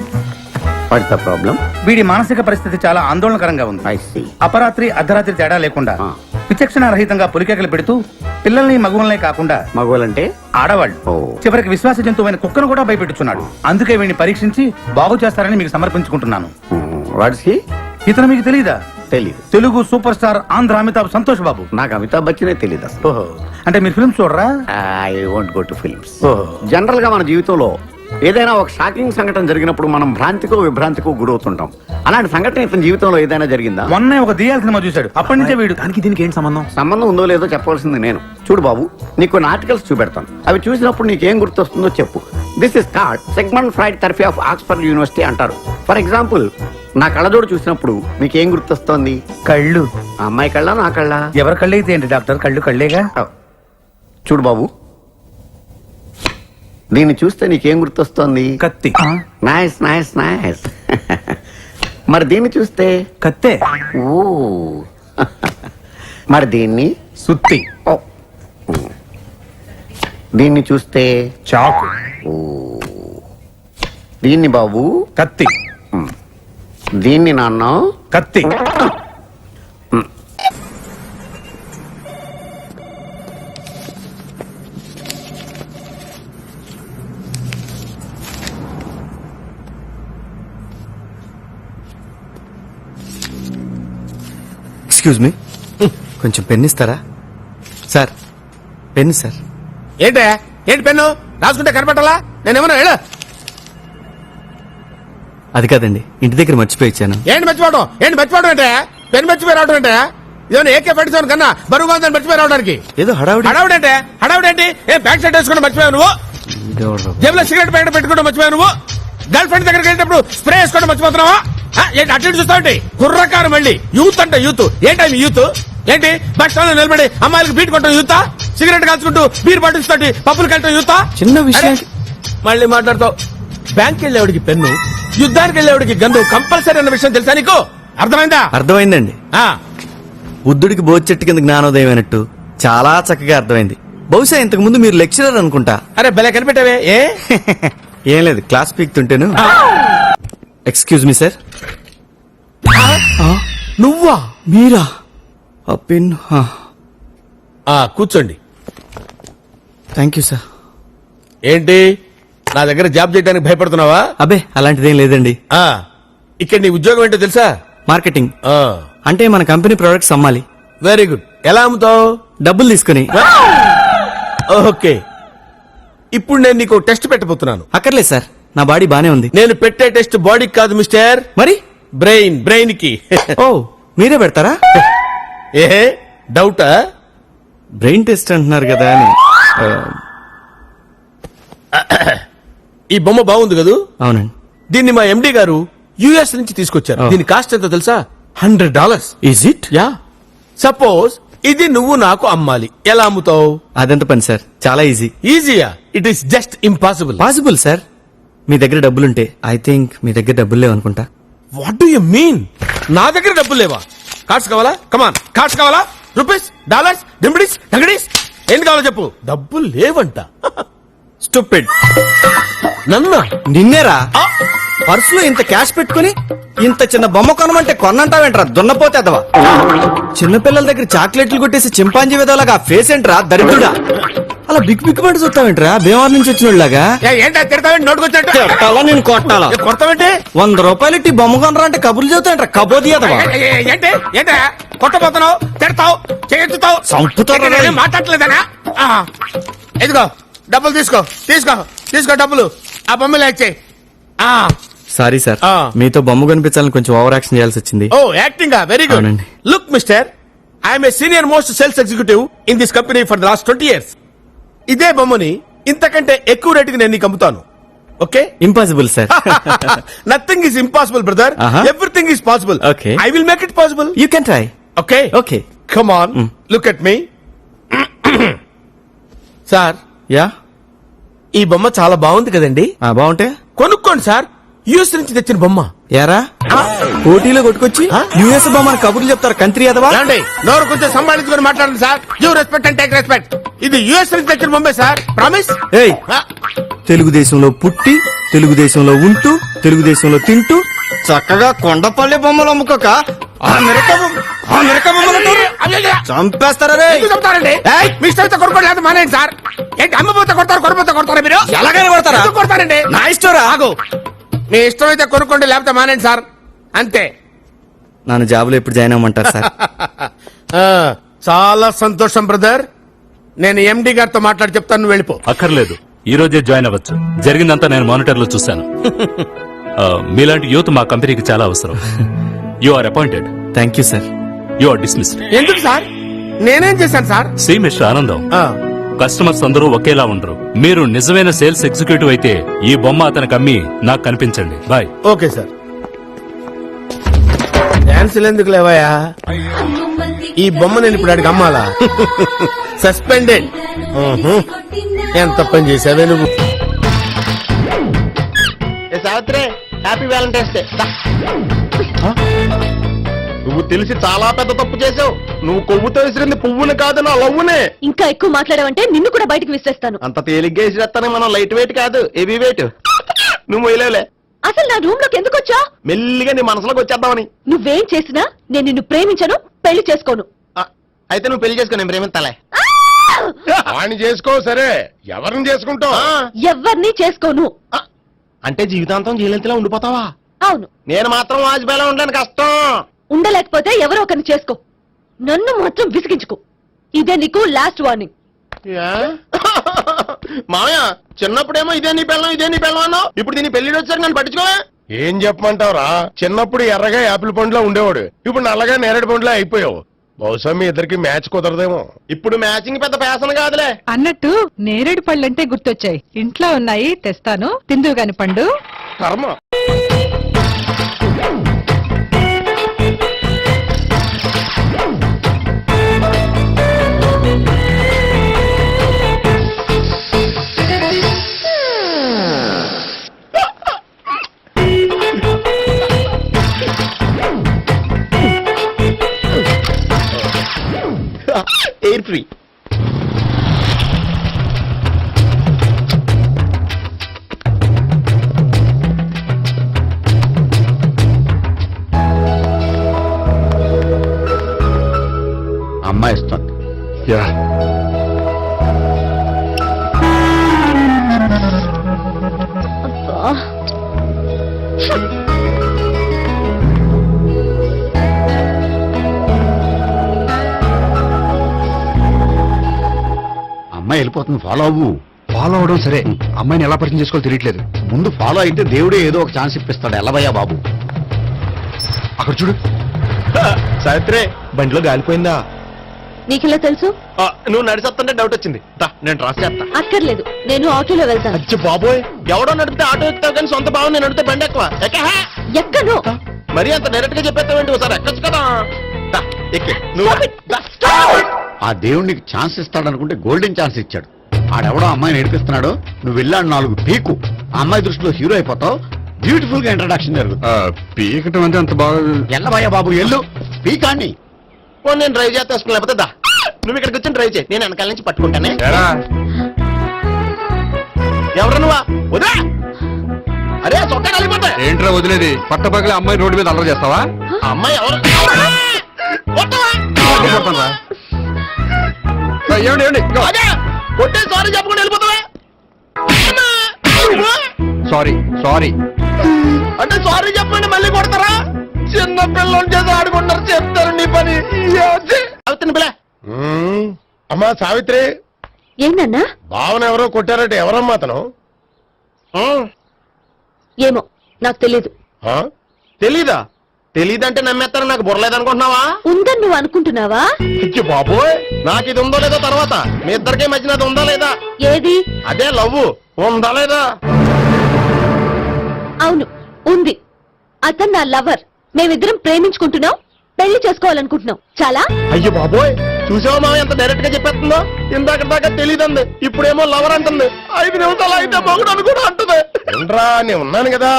What's the problem? వీడి మానసిక పరిస్థితి చాలా ఆందోళనకరంగా ఉంది. I see. అపరాత్రి అర్ధరాత్రి తేడా లేకుండా విచక్షణ రహితంగా పులికేకలు పెడుతూ పిల్లల్ని మగువల్నే కాకుండా మగవాళ్ళంటే ఆడవాళ్ళు ఓ. చివరికి విశ్వాస జంతువైన కుక్కను కూడా భయపెట్టుచున్నాడు. అందుకే వీడిని పరీక్షించి బాగు చేస్తారని మీకు సమర్పించుకుంటున్నాను. Watts he? ఇతను మీకు తెలియదా? తెలీదు. Telugu super star Andhra Amitabh Santosh Babu. నాకు అమితాబ్ బచ్చనే తెలియదు అసలు. ఓహో, అంటే మీరు ఫిల్మ్స్ చూడరా? I won't go to films. ఓహో. జనరల్ గా మన జీవితంలో ఏదైనా ఒక షాకింగ్ సంఘటన జరిగినప్పుడు మనం భ్రాంతికో విభ్రాంతికో గురవుతుంటాం. అలాంటి సంఘటన ఇతని జీవితంలో ఏదైనా జరిగిందా? మొన్నే ఒక దియాల సినిమా చూశాడు, అప్పటి నుంచే వీడు. దానికి దీనికి ఏంటి సంబంధం? సంబంధం ఉందో లేదో చెప్పవలసింది నేను. చూడు బాబు, నీకు కొన్ని ఆర్టికల్స్ చూపెడతాను. అవి చూసినప్పుడు నీకేం గుర్తొస్తుందో చెప్పు. This is card segment fried therapy of Oxford university అంటారు. ఫర్ ఎగ్జాంపుల్, నా కళ్ళజోడు చూసినప్పుడు మీకేం గుర్తొస్తోంది? కళ్ళు. ఆ అమ్మాయి కళ్ళ, నా కళ్ళ? ఎవరి కళ్ళు అయితే ఏంటి డాక్టర్, కళ్ళు కళ్ళేగా. చూడు బాబు, దీన్ని చూస్తే నీకేం గుర్తొస్తోంది? కత్తి. Nice nice nice. మరి దీన్ని చూస్తే? కత్తే. ఓ. మరి దీన్ని? సుత్తి. ఓ. దీన్ని చూస్తే? చాకు. ఓ. దీన్ని బాబు? కత్తి. దీన్ని నాన్న? కత్తి. ఎక్స్క్యూజ్ మీ, కొంచెం పెన్ ఇస్తారా సార్? Pen sir. ఏంటి పెన్ను రాసుకుంటే కనపట్టాలా? నేనేమన్నా ಹೇಳ. అది కాదండి, ఇంటి దగ్గర మర్చిపోయి ఇచ్చాను. ఏంటి మర్చిపోవడం అంటే పెన్ మర్చిపోయి రావడం అంటే ఇదేమన్నా ఏకే పెట్టించాను కన్నా బరువుగా ఉందని మర్చిపోయి రావడానికి. ఏదో హడావుడి. హడావుడేంటి? ఏం ప్యాంట్ షర్ట్ వేసుకుని మర్చిపోయావు నువ్వు? జేబులో సిగరెట్ ప్యాకెట్ పెట్టుకుంటూ మర్చిపోయావు నువ్వు? గర్ల్ ఫ్రెండ్ దగ్గరికి వెళ్ళేటప్పుడు స్ప్రే వేసుకోవడం మర్చిపోతున్నావా? ఏంటి అటు ఇటు చూస్తావు? కుర్రకారు మళ్ళీ యూత్ అంటే యూత్ ఏంటి యూత్? ఏంటి బస్ స్టాండ్ లో నిలబడి అమ్మాయిలకు బీట్ కొట్టడం యూతా? సిగరెట్ కాల్చుకుంటూ బీర్ బాటిల్స్ తోటి పప్పులు కట్టడం యూతా? చిన్న విషయం. మళ్ళీ మాట్లాడతావు. బ్యాంక్ వెళ్ళేవాడికి పెన్ను, యుద్ధానికి వెళ్ళేవాడికి గన్ను కంపల్సరీ అన్న విషయం తెలుసా నీకు? అర్థమైందా? అర్థమైందండి. బుద్ధుడికి బోధి చెట్టు కింద జ్ఞానోదయం అయినట్టు చాలా చక్కగా అర్థమైంది. బహుశా ఇంతకు ముందు మీరు లెక్చరర్ అనుకుంటా. అరే భలే కనిపెట్టావే. ఏం లేదు, క్లాస్ పీక్తుంటేను. Excuse me sir. నువ్వా? మీరా? ఆ పెన్. కూర్చోండి. Thank you sir. ఏంటి నా దగ్గర జాబ్ చేయడానికి భయపడుతున్నావా? అబే అలాంటిదేం లేదండి. ఇక్కడ నీ ఉద్యోగం ఏంటో తెలుసా? మార్కెటింగ్. అంటే మన కంపెనీ ప్రొడక్ట్స్ అమ్మాలి. Very good. ఎలా అమ్ముతావు? డబ్బులు తీసుకుని. ఓకే, ఇప్పుడు నేను నీకు టెస్ట్ పెట్టబోతున్నాను. అక్కర్లేదు సార్, నా బాడీ బానే ఉంది. నేను పెట్టే టెస్ట్ బాడీకి కాదు మిస్టర్, మరి బ్రెయిన్ కి. ఓ, మీరే పెడతారా? ఏ డౌటా? బ్రెయిన్ టెస్ట్ అంటున్నారు కదా అని. ఈ బొమ్మ బాగుంది కదూ? అవునండి. దీన్ని మా ఎండి గారు యుఎస్ నుంచి తీసుకొచ్చారు. దీని కాస్ట్ ఎంతో తెలుసా? $100. Is it? యా. సపోజ్ ఇది నువ్వు నాకు అమ్మాలి, ఎలా అమ్ముతావు? అదెంత పని సార్, చాలా ఈజీ. ఈజీయా? It is just impossible. Possible sir. మీ దగ్గర డబ్బులుంటే. ఐ థింక్ మీ దగ్గర డబ్బులు లేవనుకుంటా. What do you mean? నా దగ్గర డబ్బులు లేవా? కార్డ్స్ కావాలా? కమాన్, కార్డ్స్ కావాలా? రూపీస్, డాలర్స్, డింబిడీస్, డంగడీస్, ఏంటి కావాలో చెప్పు. డబ్బులు లేవంట. స్టూపిడ్. నన్ను నిన్నేరా? పర్సులో ఇంత క్యాష్ పెట్టుకుని ఇంత చిన్న బొమ్మ కొనమంటే కొన్నంటావేంట్రా దున్నపోతే అదవా? చిన్నపిల్లల దగ్గర చాక్లెట్లు కొట్టేసి చింపాంజీ విధాలుగా ఫేస్ ఏంట్రా దరిద్రుడా? అలా బిగ్ బిగ్ పడి చూస్తావేంట్రా బేమార్ నుంచి వచ్చినోళ్ళగా? ఏంటో తిడతావేంటి? నోటుకొచ్చినట్టు కొట్టాలా నేను కొట్టాలా? కొడతావేంటి? 100 రూపాయలు ఇట్టి బొమ్మ కొనరా అంటే కబుర్లు చెబుతాయంట్రా కబోది అదవా? ఏంటి ఏంటా కొట్టబోతున్నావు? తిడతావు, చేతుతావు, చంపుతావు. మాట్లాడలేదనా? ఇదిగో డబ్బులు తీసుకో తీసుకో తీసుకో డబ్బులు. ఆ బొమ్మలు ఇచ్చే. సారీ సార్, మీతో బొమ్మ కనిపించాలని కొంచెం ఓవర్ యాక్షన్ చేయాల్సి వచ్చింది. Oh acting, very good. అవునండి. Look mister, I'm a senior most sales executive in this company for the last 20 years. ఇదే బొమ్మని ఇంతకంటే ఎక్కువ రేటుకి నేను నీకు అమ్ముతాను. Okay? Impossible sir. Nothing is impossible brother, everything is possible. Okay. I will make it possible. You can try. Okay okay. Come on, look at me. Sir, yeah, ఈ బొమ్మ చాలా బాగుంది కదండి. బాగుంటే కొనుక్కోండి సార్, యుఎస్ నుంచి తెచ్చిన బొమ్మ. యారా పోటీలో కొట్టుకొచ్చి యుఎస్ బొమ్మని కబుర్లు చెప్తారు కంత్రి అదవా? నోరు కొంచెం సంభాళించుకొని మాట్లాడండి sir. Give respect and take respect. ఇది యుఎస్ నుంచి తెచ్చిన బొమ్మే సార్, ప్రామిస్. ఏయ్, తెలుగుదేశంలో పుట్టి తెలుగుదేశంలో ఉంటూ తెలుగుదేశంలో తింటూ చక్కగా కొండపల్లి బొమ్మలు అమ్ముకోక చంపేస్తారా? మీ ఇష్టంతో కొనుక్కోలేదు మానేయండి సార్. ఏంటి అమ్మపోతే కొడతారు, కొనపోతే కొడతారా మీరు? ఎలాగైనా కొడతారా? కొడతారండి. నా ఇష్టం. ఆగు, మీ ఇష్టమైతే కొనుక్కోండి, లేకపోతే మానేయండి సార్, అంతే. నన్ను జాబులో ఎప్పుడు జాయిన్ అవ్వమంటారు సార్? చాలా సంతోషం బ్రదర్. నేను ఎండి గారితో మాట్లాడి చెప్తాను, నువ్వు వెళ్ళిపో. అక్కర్లేదు, ఈ రోజే జాయిన్ అవ్వచ్చు. జరిగిందంతా నేను మానిటర్ లో చూశాను. మీలాంటి యూత్ మా కంపెనీకి చాలా అవసరం. You are appointed. Thank you sir. You are dismissed. ఎందుకు సార్? నేనేం చేశాను sir? See mister Anandam, customers అందరూ ఒకేలా ఉండరు. మీరు నిజమైన సేల్స్ ఎగ్జిక్యూటివ్ అయితే ఈ బొమ్మ అతనికి అమ్మి నాకు కనిపించండి. బాయ్. Okay sir. డాన్సులు ఎందుకు లేవయా? ఈ బొమ్మ నేను ఇప్పుడు అడిగి అమ్మాలా? సస్పెండెడ్. ఎంత పని చేసావే నువ్వు. Savitri, happy Valentine's day. నువ్వు తెలిసి చాలా పెద్ద తప్పు చేసావు. నువ్వు కొవ్వుతో విసిరింది పువ్వుని కాదు, నా లవ్వునే. ఇంకా ఎక్కువ మాట్లాడావంటే నిన్ను కూడా బయటకు విసిరేస్తాను. అంత తేలిగ్గా విసిరేస్తానే, మనం లైట్ వెయిట్ కాదు, హెవీ వెయిట్. నువ్వు మొయ్యలేవులే. అసలు నా రూమ్ లోకి ఎందుకు వచ్చా? మెల్లిగా నీ మనసులోకి వచ్చేద్దామని. నువ్వేం చేసినా నేను నిన్ను ప్రేమించను, పెళ్లి చేసుకోను. అయితే నువ్వు పెళ్లి చేసుకో, నేను ప్రేమిస్తాలే. వాణ్ణి చేసుకో. సరే, ఎవరిని చేసుకుంటావు? ఎవ్వరిని చేసుకోను. అంటే జీవితాంతం జైలంతలా ఉండిపోతావా? అవును. నేను మాత్రం వాజ్పేయిలా ఉండడానికి కష్టం. ఉండలేకపోతే ఎవరో ఒకరిని చేసుకో, నన్ను మాత్రం విసిగించుకో. ఇదే నీకు లాస్ట్ వార్నింగ్. మామయ్య, చిన్నప్పుడేమో ఇదే నీ పెళ్ళం అన్నావు. ఇప్పుడు దీని పెళ్లి వచ్చారు, నన్ను పట్టించుకోవా? ఏం చెప్పమంటావురా? చిన్నప్పుడు ఎర్రగా యాపిల్ పండులో ఉండేవాడు, ఇప్పుడు నల్లగా నేరేడు పండులో అయిపోయావు. బహుశా మీ ఇద్దరికి మ్యాచ్ కుదరదేమో. ఇప్పుడు మ్యాచింగ్ పెద్ద ఫ్యాషన్ కాదులే. అన్నట్టు నేరేడు పళ్ళంటే గుర్తొచ్చాయి. ఇంట్లో ఉన్నాయి, తెస్తాను. తిందువు గాని పండు. కర్మ. Air free. అమ్మాయి ఇస్తుంది. అమ్మాయి వెళ్ళిపోతుంది, ఫాలో అవ్వు. ఫాలో అవడం సరే, అమ్మాయిని ఎలా పరిచయం చేసుకోవాలో తెలియట్లేదు. ముందు ఫాలో అయితే దేవుడే ఏదో ఒక ఛాన్స్ ఇప్పిస్తాడు. ఎల్లవయ్యా బాబు. అక్కడ చూడు. సావిత్రి, బండిలో గాలిపోయిందా? నీకెలా తెలుసు? నువ్వు నడిచేస్తుంటే డౌట్ వచ్చింది. నేను రాసి చేస్తా. అక్కర్లేదు, నేను ఆటోలో వెళ్తాను. అచ్చి బాబోయ్, ఎవడో నడిపితే ఆటో ఎక్కుతావు కానీ సొంత భావం నేను నడిపితే బండి ఎక్కువ. ఎక్కను. మరి అంత డైరెక్ట్ గా చెప్పేస్తావేంటి? ఒకసారి ఎక్కొచ్చు కదా. ఆ దేవుడికి ఛాన్స్ ఇస్తాడనుకుంటే గోల్డెన్ ఛాన్స్ ఇచ్చాడు. ఆడెవడో అమ్మాయిని ఏడిపిస్తున్నాడు, నువ్వు వెళ్ళాడు 4 పీకు. ఆ అమ్మాయి దృష్టిలో హీరో అయిపోతావు. బ్యూటిఫుల్ గా ఇంట్రడక్షన్ జరుగుతుంది. పీకటం అంటే అంత బాగా. ఎల్లబయ్యా బాబు, ఎల్లు పీకాన్ని. నేను డ్రైవ్ చేస్తాను, లేకపోతే దా నువ్వు ఇక్కడికి వచ్చి డ్రైవ్ చేయి, నేను వెనకాల నుంచి పట్టుకుంటానే. ఎవరు నువ్వా? వదిలే. అరే చొక్కా కలిగిపోతా. ఏంట్రా వదిలేది? పట్టపగలే అమ్మాయి రోడ్డు మీద అల్లరి చేస్తావా? అమ్మాయి ఎవరు? కొట్టే సారీ చెప్పకుండా వెళ్ళిపోతావా? సారీ సారీ అంటే సారీ చెప్పండి మళ్ళీ కొడతారా? చిన్న పిల్లలు చేసి ఆడుకుంటారు, చెప్తారు నీ పని. అవుతుంది పిల్ల. అమ్మా సావిత్రి, ఏంటన్నా? భావన ఎవరో కొట్టారంటే ఎవరమ్మా అతను? ఏమో నాకు తెలీదు. తెలీదా? తెలీదంటే నమ్మేస్తారని నాకు బుర్రలేదనుకుంటున్నావా? ఉందని నువ్వు అనుకుంటున్నావా? బాబోయ్, నాకు ఇది ఉందో లేదో తర్వాత. మీ ఇద్దరికే మధ్యన అది ఉందా లేదా? ఏది? అదే లవ్ ఉందా లేదా? అవును, ఉంది. అతను నా లవర్. మేమిద్దరం ప్రేమించుకుంటున్నాం, పెళ్లి చేసుకోవాలనుకుంటున్నాం. చాలా. అయ్యో బాబోయ్, చూసావా మామ ఎంత డైరెక్ట్ గా చెప్పేస్తుందో? ఇందాక దాకా తెలీదండి, ఇప్పుడేమో లవర్ అంటుంది. 5 నిమిషాలు అయితే మొగుడు అని కూడా అంటుంది. నేను ఉన్నాను కదా.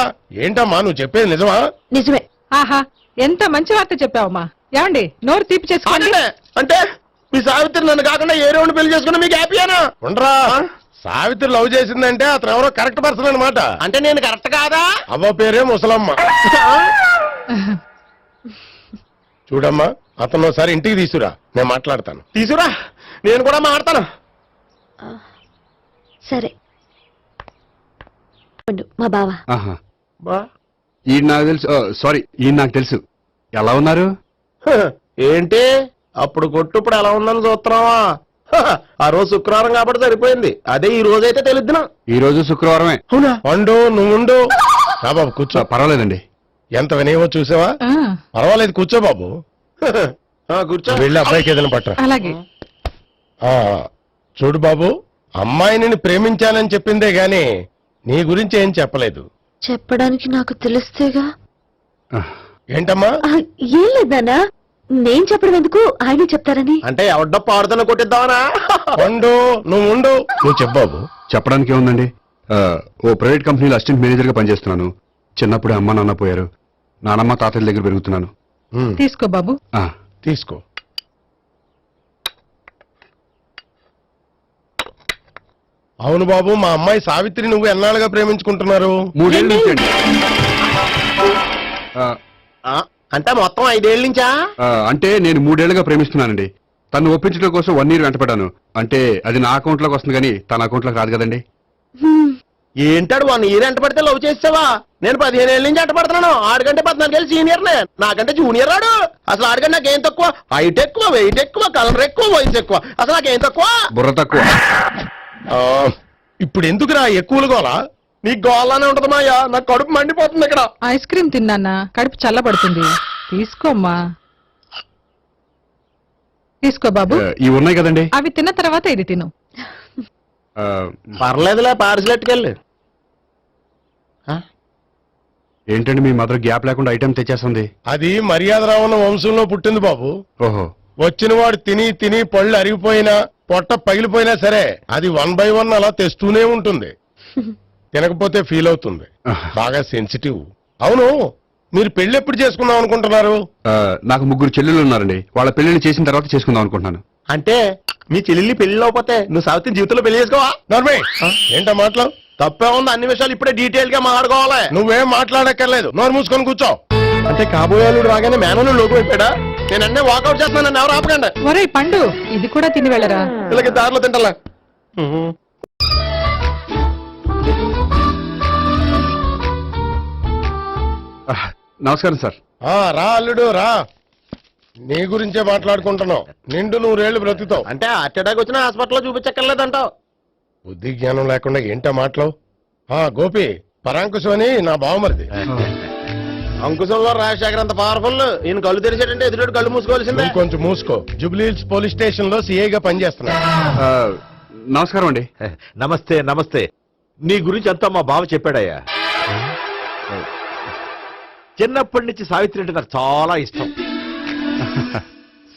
ఏంటమ్మా నువ్వు చెప్పేది నిజమా? నిజమే. ఆహా, ఎంత మంచి వార్త చెప్పావమ్మా. ఏమండి, నోరు తీపి చేసుకోండి. అంటే మీ సావిత్రి నన్ను కాకుండా ఏ రౌండ్ పెళ్లి చేసుకున్నా మీకు హ్యాపీయేనా? ఉండరా, సావిత్రి లవ్ చేసిందంటే అతను ఎవరో కరెక్ట్ పర్సన్ అనమాట. అంటే నేను కరెక్ట్ కాదా? అవ్వ పేరే ముసలమ్మ. చూడమ్మా, అతను ఒకసారి ఇంటికి తీసుకురా, నేను మాట్లాడతాను. తీసురా, నేను కూడా మాట్లాడతాను. సరే. మా బావ. ఈ నాకు తెలుసు. సారీ, ఈ నాకు తెలుసు. ఎలా ఉన్నారు? ఏంటి అప్పుడు కొట్టు ఇప్పుడు ఎలా ఉందని చూస్తున్నావా? ఆ రోజు శుక్రవారం కాబట్టి సరిపోయింది. అదే ఈ రోజు అయితే తెలుద్దునా. ఈ రోజు శుక్రవారమే. అవునా? వండు నువ్వు ఉండు. రా బాబు కూర్చో. పర్వాలేదండి. ఎంత వినయమో చూసావా? పర్వాలేదు కూర్చో బాబు. కూర్చో. వెళ్ళి అబ్బాయికి ఏదైనా పట్ట. అలాగే. చూడు బాబు, అమ్మాయి నిన్ను ప్రేమించానని చెప్పిందే గాని నీ గురించి ఏం చెప్పలేదు. చెప్పడానికి నాకు తెలిస్తేగా. ఏంటమ్మా? ఏం లేదన్నా, నేను చెప్పడం ఎందుకు, ఆయనే చెప్తారని. అంటే ఎవడ్డో పాడుతున్న కొట్టిద్దామనా? ఉండు నువ్వు ఉండు. నువ్వు చెప్పబాబు. చెప్పడానికి ఏముందండి, ఓ ప్రైవేట్ కంపెనీలో అసిస్టెంట్ మేనేజర్ గా పనిచేస్తున్నాను. చిన్నప్పుడే అమ్మ నాన్న పోయారు. నానమ్మ తాతయ్య దగ్గర పెరుగుతున్నాను. తీసుకో బాబు. తీసుకో. అవును బాబు, మా అమ్మాయి సావిత్రి నువ్వు ఎన్నాళ్ళుగా ప్రేమించుకుంటున్నారు? 3 ఏళ్ళ నుంచి అండి. అంటే మొత్తం 5 ఏళ్ళ నుంచా? అంటే నేను 3 ఏళ్లుగా ప్రేమిస్తున్నానండి. తను ఒప్పించడం కోసం 1 year వెంటపడ్డాను. అంటే అది నా అకౌంట్ లోకి వస్తుంది కానీ తన అకౌంట్ లోకి రాదు కదండి. ఏంటాడు 1 year ఎంట పడితే లవ్ చేసావా? నేను 15 ఏళ్ళ నుంచి ఎంట పడుతున్నాను. ఆడికంటే 14 ఏళ్ళు సీనియర్ నే, నాకంటే జూనియర్ రాడు. అసలు ఆడికంటే నాకేం తక్కువ? హైట్ ఎక్కువ, వెయిట్ ఎక్కువ, కలర్ ఎక్కువ, వయసు ఎక్కువ. అసలు నాకేం తక్కువ? బుర్ర తక్కువ. ఇప్పుడు ఎందుకురా ఎక్కువలు గోలా? నీకు గోలానే ఉంటది మాయా. నాకు కడుపు మండిపోతుంది ఇక్కడ. ఐస్ క్రీమ్ తిన్నానా, కడుపు చల్లబడుతుంది. తీసుకోమ్మా. తీసుకో బాబు. ఇవి ఉన్నాయి కదండి. అవి తిన్న తర్వాత ఇది తిను. పర్లేదులే, పార్సిల్ ఎట్టుకెళ్ళి. ఏంటండి మీ మదర్ గ్యాప్ లేకుండా ఐటెం తెచ్చేస్తుంది? అది మర్యాద రావణ వంశంలో పుట్టింది బాబు. ఓహో. వచ్చిన వాడు తిని తిని పళ్ళు అరిగిపోయినా పొట్ట పగిలిపోయినా సరే అది 1 by 1 అలా తెస్తూనే ఉంటుంది. తినకపోతే ఫీల్ అవుతుంది. బాగా సెన్సిటివ్. అవును, మీరు పెళ్లి ఎప్పుడు చేసుకుందాం అనుకుంటున్నారు? నాకు 3 చెల్లెళ్ళు ఉన్నారండి. వాళ్ళ పెళ్లిని చేసిన తర్వాత చేసుకుందాం అనుకుంటున్నాను. అంటే మీ చెల్లెల్ని పెళ్లి లేకపోతే నువ్వు సావిత్రి జీవితంలో పెళ్లి చేసుకోవా? నర్మే ఏంటో మాటలు? తప్పే ఉంది. అన్ని విషయాలు ఇప్పుడే డీటెయిల్ గా మాట్లాడుకోవాలి. నువ్వేం మాట్లాడక్కర్లేదు. నోరు మూసుకొని కూర్చో. అంటే కాబోయేలు రాగానే మేనలు లోకి అయిపోయాడా? నేను అన్నీ వాకౌట్ చేస్తున్నాను. నన్ను ఎవరు ఆపకండి. ఒరే పండు, ఇది కూడా తిని వెళ్ళరా. వీళ్ళకి దారిలో తింటలా. నమస్కారం సార్. రా అల్లుడు రా. నీ గురించే మాట్లాడుకుంటున్నావు. నిండు 100 ఏళ్ళు బ్రతుకుతావు. అంటే హార్ట్ అటాక్ వచ్చిన హాస్పిటల్లో చూపించక్కర్లేదంటావు. బుద్ధి జ్ఞానం లేకుండా ఏంటో మాట్లావు. గోపి, పరాంకుశం అని నా బావమరిది. అంకుశంలో రాజశేఖర్ అంత పవర్ఫుల్. ఈయన కళ్ళు తెరిచాడంటే ఎదురు కళ్ళు మూసుకోవాల్సిందే. కొంచెం మూసుకో. జూబ్లీహిల్స్ పోలీస్ స్టేషన్ లో సిఐగా పనిచేస్తున్నా. నమస్కారం అండి. నమస్తే నమస్తే. నీ గురించి అంతా మా బావ చెప్పాడయ్యా. చిన్నప్పటి నుంచి సావిత్రి అంటే నాకు చాలా ఇష్టం.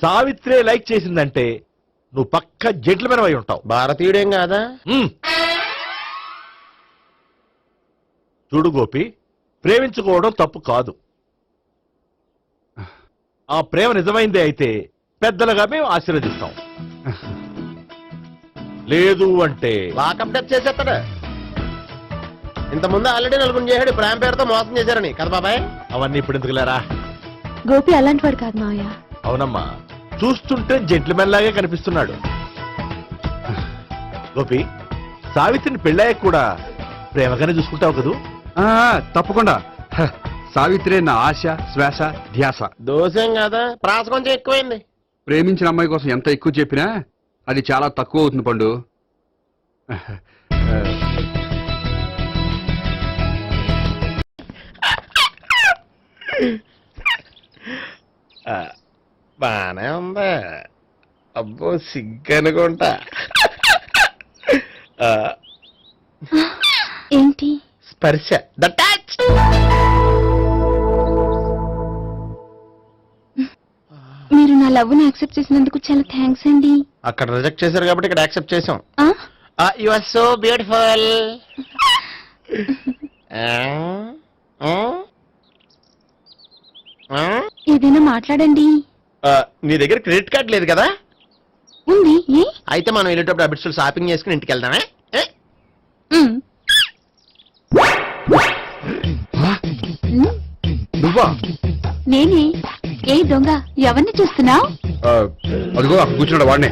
సావిత్రే లైక్ చేసిందంటే నువ్వు పక్క జెంట్లమెన్ అయి ఉంటావు. భారతీయుడేం కాదా? చూడు గోపి, ప్రేమించుకోవడం తప్పు కాదు. ఆ ప్రేమ నిజమైందే అయితే పెద్దలుగా మేము ఆశీర్వదిస్తాం. లేదు అంటే లాకప్ డెత్ చేసేస్తాడు. ఇంతకుముందు ఆల్రెడీ 4 చేశాడు ప్రేమ పేరుతో మోసం చేశారని కదా బాబాయ్. అవన్నీ ఇప్పుడు ఎందుకులేరా. గోపి అలాంటి వాడు కాదు మావయ్య. అవునమ్మా, చూస్తుంటే జెంట్లమెన్ లాగే కనిపిస్తున్నాడు. గోపి, సావిత్రిని పెళ్ళాక కూడా ప్రేమగానే చూసుకుంటావు కదూ? తప్పకుండా. సావిత్రే నా ఆశ, శ్వాస, ధ్యాస. దోషం కదా, ప్రాస కొంచెం ఎక్కువైంది. ప్రేమించిన అమ్మాయి కోసం ఎంత ఎక్కువ చెప్పినా అది చాలా తక్కువ అవుతుంది పండు. బానే ఉందా? అబ్బో సిగ్గనుకుంటా. ఏంటి? స్పర్శ, ద టచ్. మీరు నా లవ్ ని యాక్సెప్ట్ చేసినందుకు చాలా థ్యాంక్స్ అండి. అక్కడ రిజెక్ట్ చేశారు కాబట్టి ఇక్కడ యాక్సెప్ట్ చేసాం. You are so beautiful. ఏదైనా మాట్లాడండి. నీ దగ్గర క్రెడిట్ కార్డ్ లేదు కదా? ఉంది. అయితే మనం వెళ్ళేటప్పుడు అబిట్స్ షాపింగ్ చేసుకుని ఇంటికి వెళ్దామే. నువ్వా? నేనే. ఏ దొంగ, ఎవరిని చూస్తున్నావు? అదిగో అక్కడ కూర్చున్నాడు వాడినే.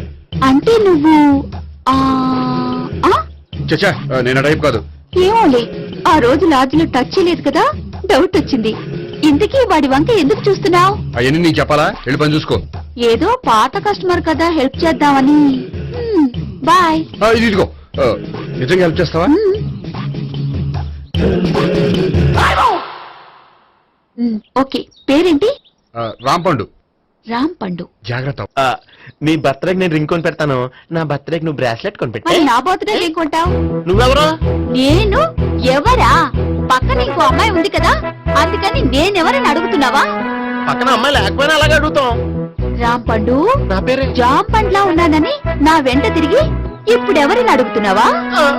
అంటే నువ్వు చచ్చా, నేను టైప్ కాదు. ఏమోలే, ఆ రోజు లాడ్జిలో టచ్ చేయలేదు కదా, డౌట్ వచ్చింది. ఇంతకీ వాడి వంక ఎందుకు చూస్తున్నావు? అవన్నీ నీకు చెప్పాలా? వెళ్ళి పని చూసుకో. ఏదో పాత కస్టమర్ కదా, హెల్ప్ చేద్దామని. బాయ్. ఇది ఇదిగో, నిజంగా హెల్ప్ చేస్తావా? ఓకే, పేరేంటి? రాంపండు. రామ్ పండు. జాగ్రత్త. నీ బర్త్డేకి నేను రింగ్ కొని పెడతాను, నా బర్త్డేకి నువ్వు బ్రాస్లెట్ కొని మరి నా బర్త్డే ఏం కొంటావు? నువ్వెవరు? నేను ఎవరా? పక్కన ఇంకో అమ్మాయి ఉంది కదా, అందుకని నేనెవరని అడుగుతున్నావా? పక్కన అమ్మాయి లేకపోయినా అలాగే అడుగుతాం. రామ్ పండు, నా పేరే జామ్ పండ్లా ఉన్నానని నా వెంట తిరిగి ఇప్పుడు ఎవరిని అడుగుతున్నావా?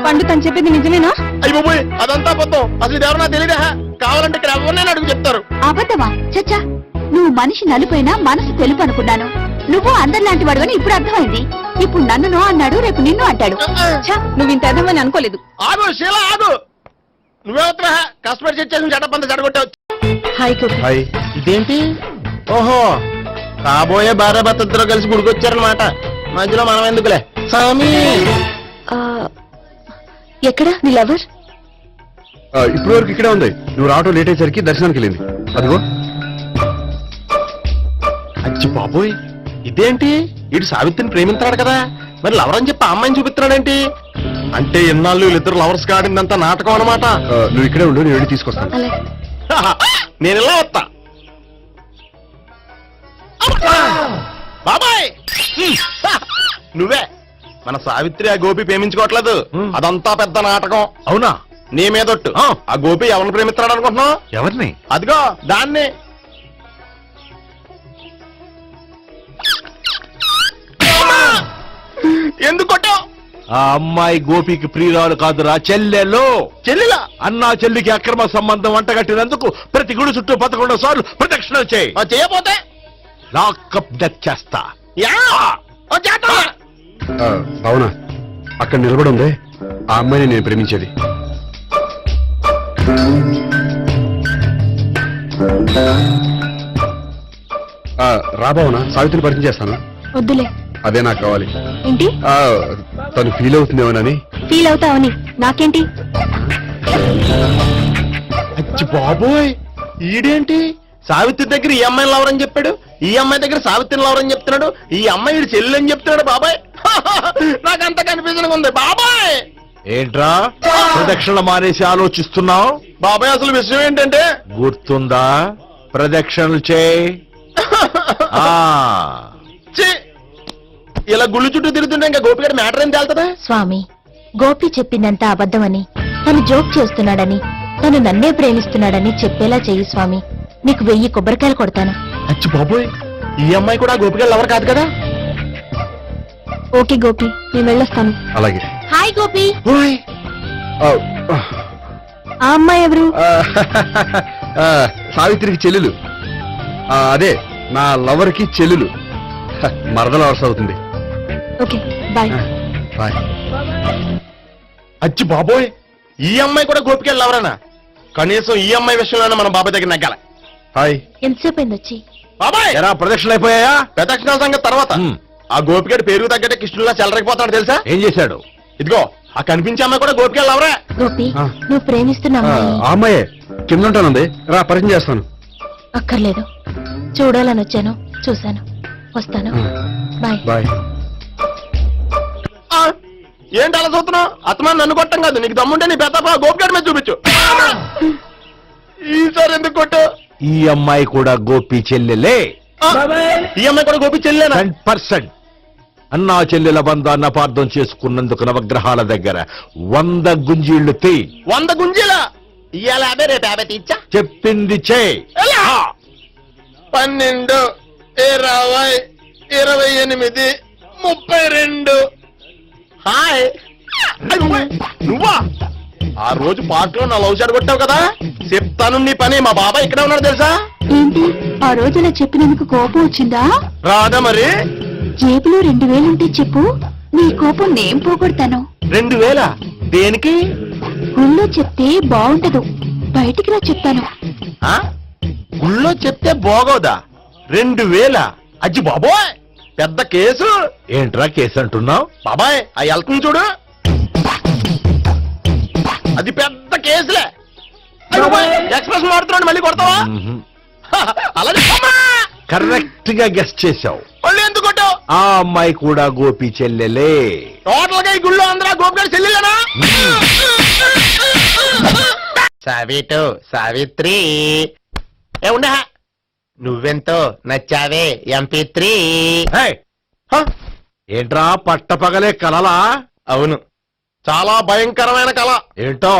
పండు తను చెప్పింది నిజమేనా? అయ్యి బాబోయ్, అదంతా అబద్ధం. అసలు ఇది ఎవరన్నా తెలియదా? కావాలంటే ఇక్కడ ఎవరినైనా అడుగు చెప్తారు. అబద్ధమా? చచ్చా, నువ్వు మనిషి నలుపైనా మనసు తెలుపు అనుకున్నాను. నువ్వు అందరిలాంటి వాడువని ఇప్పుడు అర్థమైంది. ఇప్పుడు నన్ను అన్నాడు, రేపు నిన్ను అంటాడు. నువ్వు ఇంత అర్థమని అనుకోలేదు. ఆగు శీలా, ఆగు. నువ్వెవరా? కస్టమర్ చెక్ చేసి జడపంత జడగొట్టావు. హాయ్ గోపి. హాయ్. ఇదేంటి? ఓహో, కాబోయే భార్య భర్త ఇద్దరు కలిసి గుడికొచ్చారనమాట. మధ్యలో మనం ఎందుకులే స్వామి. ఎక్కడ నీ లవర్? ఇప్పటి వరకు ఇక్కడే ఉంది. నువ్వు రావటం లేట్ అయ్యేసరికి దర్శనానికి వెళ్ళింది. అదిగో. అచ్చి బాబోయ్, ఇదేంటి? ఇటు సావిత్రిని ప్రేమించాడు కదా, మరి లవర్ అని చెప్పి ఆ అమ్మాయిని చూపిస్తున్నాడేంటి? అంటే ఎన్నాళ్ళు వీళ్ళిద్దరు లవర్స్ కాడిందంతా నాటకం అనమాట. నువ్వు ఇక్కడే ఉండు, నేను వెళ్ళి తీసుకొస్తాను. అలాగే. నేను ఇలా వస్తా. బాబాయ్, నువ్వే మన సావిత్రి ఆ గోపి ప్రేమించుకోవట్లేదు, అదంతా పెద్ద నాటకం. అవునా? నీ మీదొట్టు. ఆ గోపి ఎవరిని ప్రేమిస్తున్నాడు అనుకుంటున్నావు? ఎవరిని? అదిగో దాన్ని. ఎందుకు కొట్టావు? ఆ అమ్మాయి గోపికి ప్రియురాలు కాదురా, చెల్లెలు. చెల్లిలా? అన్నా చెల్లికి అక్రమ సంబంధం వంటగట్టినందుకు ప్రతి గుడి చుట్టూ 11 సార్లు ప్రదక్షిణలు చేయి. చేయపోతే లాకప్ డెత్ చేస్తా. అవునా? అక్కడ నిలబడి ఉంది ఆ అమ్మాయిని నేను ప్రేమించేది. రాబావునా? సావిత్రిని పరిచయం చేస్తాను. వద్దులే. అదే నాకు కావాలి. ఏంటి? తను ఫీల్ అవుతుందేమోనని. ఫీల్ అవుతావని నాకేంటి? అచ్చి బాబోయ్, ఈడేంటి సావిత్రి దగ్గర ఈ అమ్మాయిని లవర్ అని చెప్పాడు, ఈ అమ్మాయి దగ్గర సావిత్రిని లవర్ అని చెప్తున్నాడు, ఈ అమ్మాయి ఈడు చెల్లి అని చెప్తున్నాడు. బాబాయ్, నాకంత కన్ఫ్యూజన్ ఉంది బాబాయ్. ఏంట్రా ప్రదక్షిణ మానేసి ఆలోచిస్తున్నావు? బాబాయ్, అసలు విషయం ఏంటంటే గుర్తుందా? ప్రదక్షిణలు చేయి. ఇలా గుళ్ళు చుట్టూ తిరుగుతుంటే ఇంకా గోపిగడ మ్యాటర్ ఏం తేలుతుందా? స్వామి, గోపి చెప్పిందంతా అబద్ధమని, తను జోక్ చేస్తున్నాడని, తను నన్నే ప్రేమిస్తున్నాడని చెప్పేలా చెయ్యి స్వామి. నీకు 1000 కొబ్బరికాయలు కొడతాను. అచ్చి బాబోయ్, ఈ అమ్మాయి కూడా గోపిగడ లవర్ కాదు కదా? ఓకే గోపి, నేను వెళ్ళొస్తాను. అలాగే. హాయ్ గోపి. ఆ అమ్మాయి ఎవరు? సావిత్రికి చెల్లెలు. అదే నా లవర్ కి చెల్లెలు. మరద లవర్స్ అవుతుంది. Okay, bye. బాయ్. అచ్చి బాబోయ్, ఈ అమ్మాయి కూడా గోపిగడ లవరేనా? కనీసం ఈ అమ్మాయి విషయంలోనే మన బాబాయ్ దగ్గర నగ్గాల. హాయ్. ఎంతసేపు అయింది వచ్చి? బాబాయ్, ఎరా ప్రదక్షిణలు అయిపోయాయా? ప్రదక్షిణాల సంగతి తర్వాత. ఆ గోపిగడ పేరు తగ్గట్టే కృష్ణులా చెలరకపోతాడు తెలుసా? ఏం చేశాడు? ఇదిగో ఆ కనిపించే అమ్మాయి కూడా గోపిగడ లవరే. గోపి, నువ్వు ప్రేమిస్తున్న అమ్మాయి ఆ అమ్మాయే కింద ఉంటానుంది. రా, పరిచయం చేస్తాను. అక్కర్లేదు, చూడాలని వచ్చాను, చూశాను, వస్తాను. బాయ్. బాయ్. ఏంటి అలా చూస్తున్నావు? అత్తమాని నన్ను కొట్టం కాదు, నీకు దమ్ముంటే నీ పెద్ద గోపిగడ మీద చూపించు. ఈసారి ఎందుకు కొట్టు? ఈ అమ్మాయి కూడా గోపి చెల్లెలే. ఈ అమ్మాయి కూడా గోపి చెల్లెనా? 100%. అన్నా చెల్లెల బంధాన్ని అపార్థం చేసుకున్నందుకు నవగ్రహాల దగ్గర 100 గుంజీళ్లు తీ. 100 గుంజీలా? ఇవాళ 50, రేపు 50 తీచ్చా. చెప్పింది చే. 12, 20, 28, 32. హాయ్. నువ్వా? ఆ రోజు పార్క్ లో నా లవ్ షాట్ కొట్టావు కదా, చెప్తాను నీ పని. మా బాబాయ్ ఇక్కడే ఉన్నాడు తెలుసా? ఏంటి, ఆ రోజు ఇలా చెప్పినందుకు కోపం వచ్చిందా? రాదా మరి? జేబులో 2000 ఉంటే చెప్పు, నీ కోపం నేను పోగొడతాను. 2000? దేనికి? గుళ్ళో చెప్తే బాగుంటదు, బయటికి రా చెప్తాను. గుళ్ళో చెప్తే బాగోదా? 2000? అజ్జి బాబోయ్, పెద్ద కేసు. ఏంట్రా కేసు అంటున్నావు? బాబాయ్, ఆ వెళ్తుంది చూడు, అది పెద్ద కేసులే. ఎక్స్ప్రెస్ మారుతున్నాడు మళ్ళీ కొడతావా అలాగే కరెక్ట్ గా గెస్ట్ చేశావు. మళ్ళీ ఎందుకు కొట్టావు? ఆ అమ్మాయి కూడా గోపి చెల్లెలే. టోటల్ గా ఈ గుళ్ళో అందరూ గోపిగారు చెల్లిలేనా? సావిటు సావిత్రి ఏ ఉండే నువ్వెంతో నచ్చావే MP3. ఏంట్రా పట్టపగలే కలలా? అవును, చాలా భయంకరమైన కళ. ఏంటో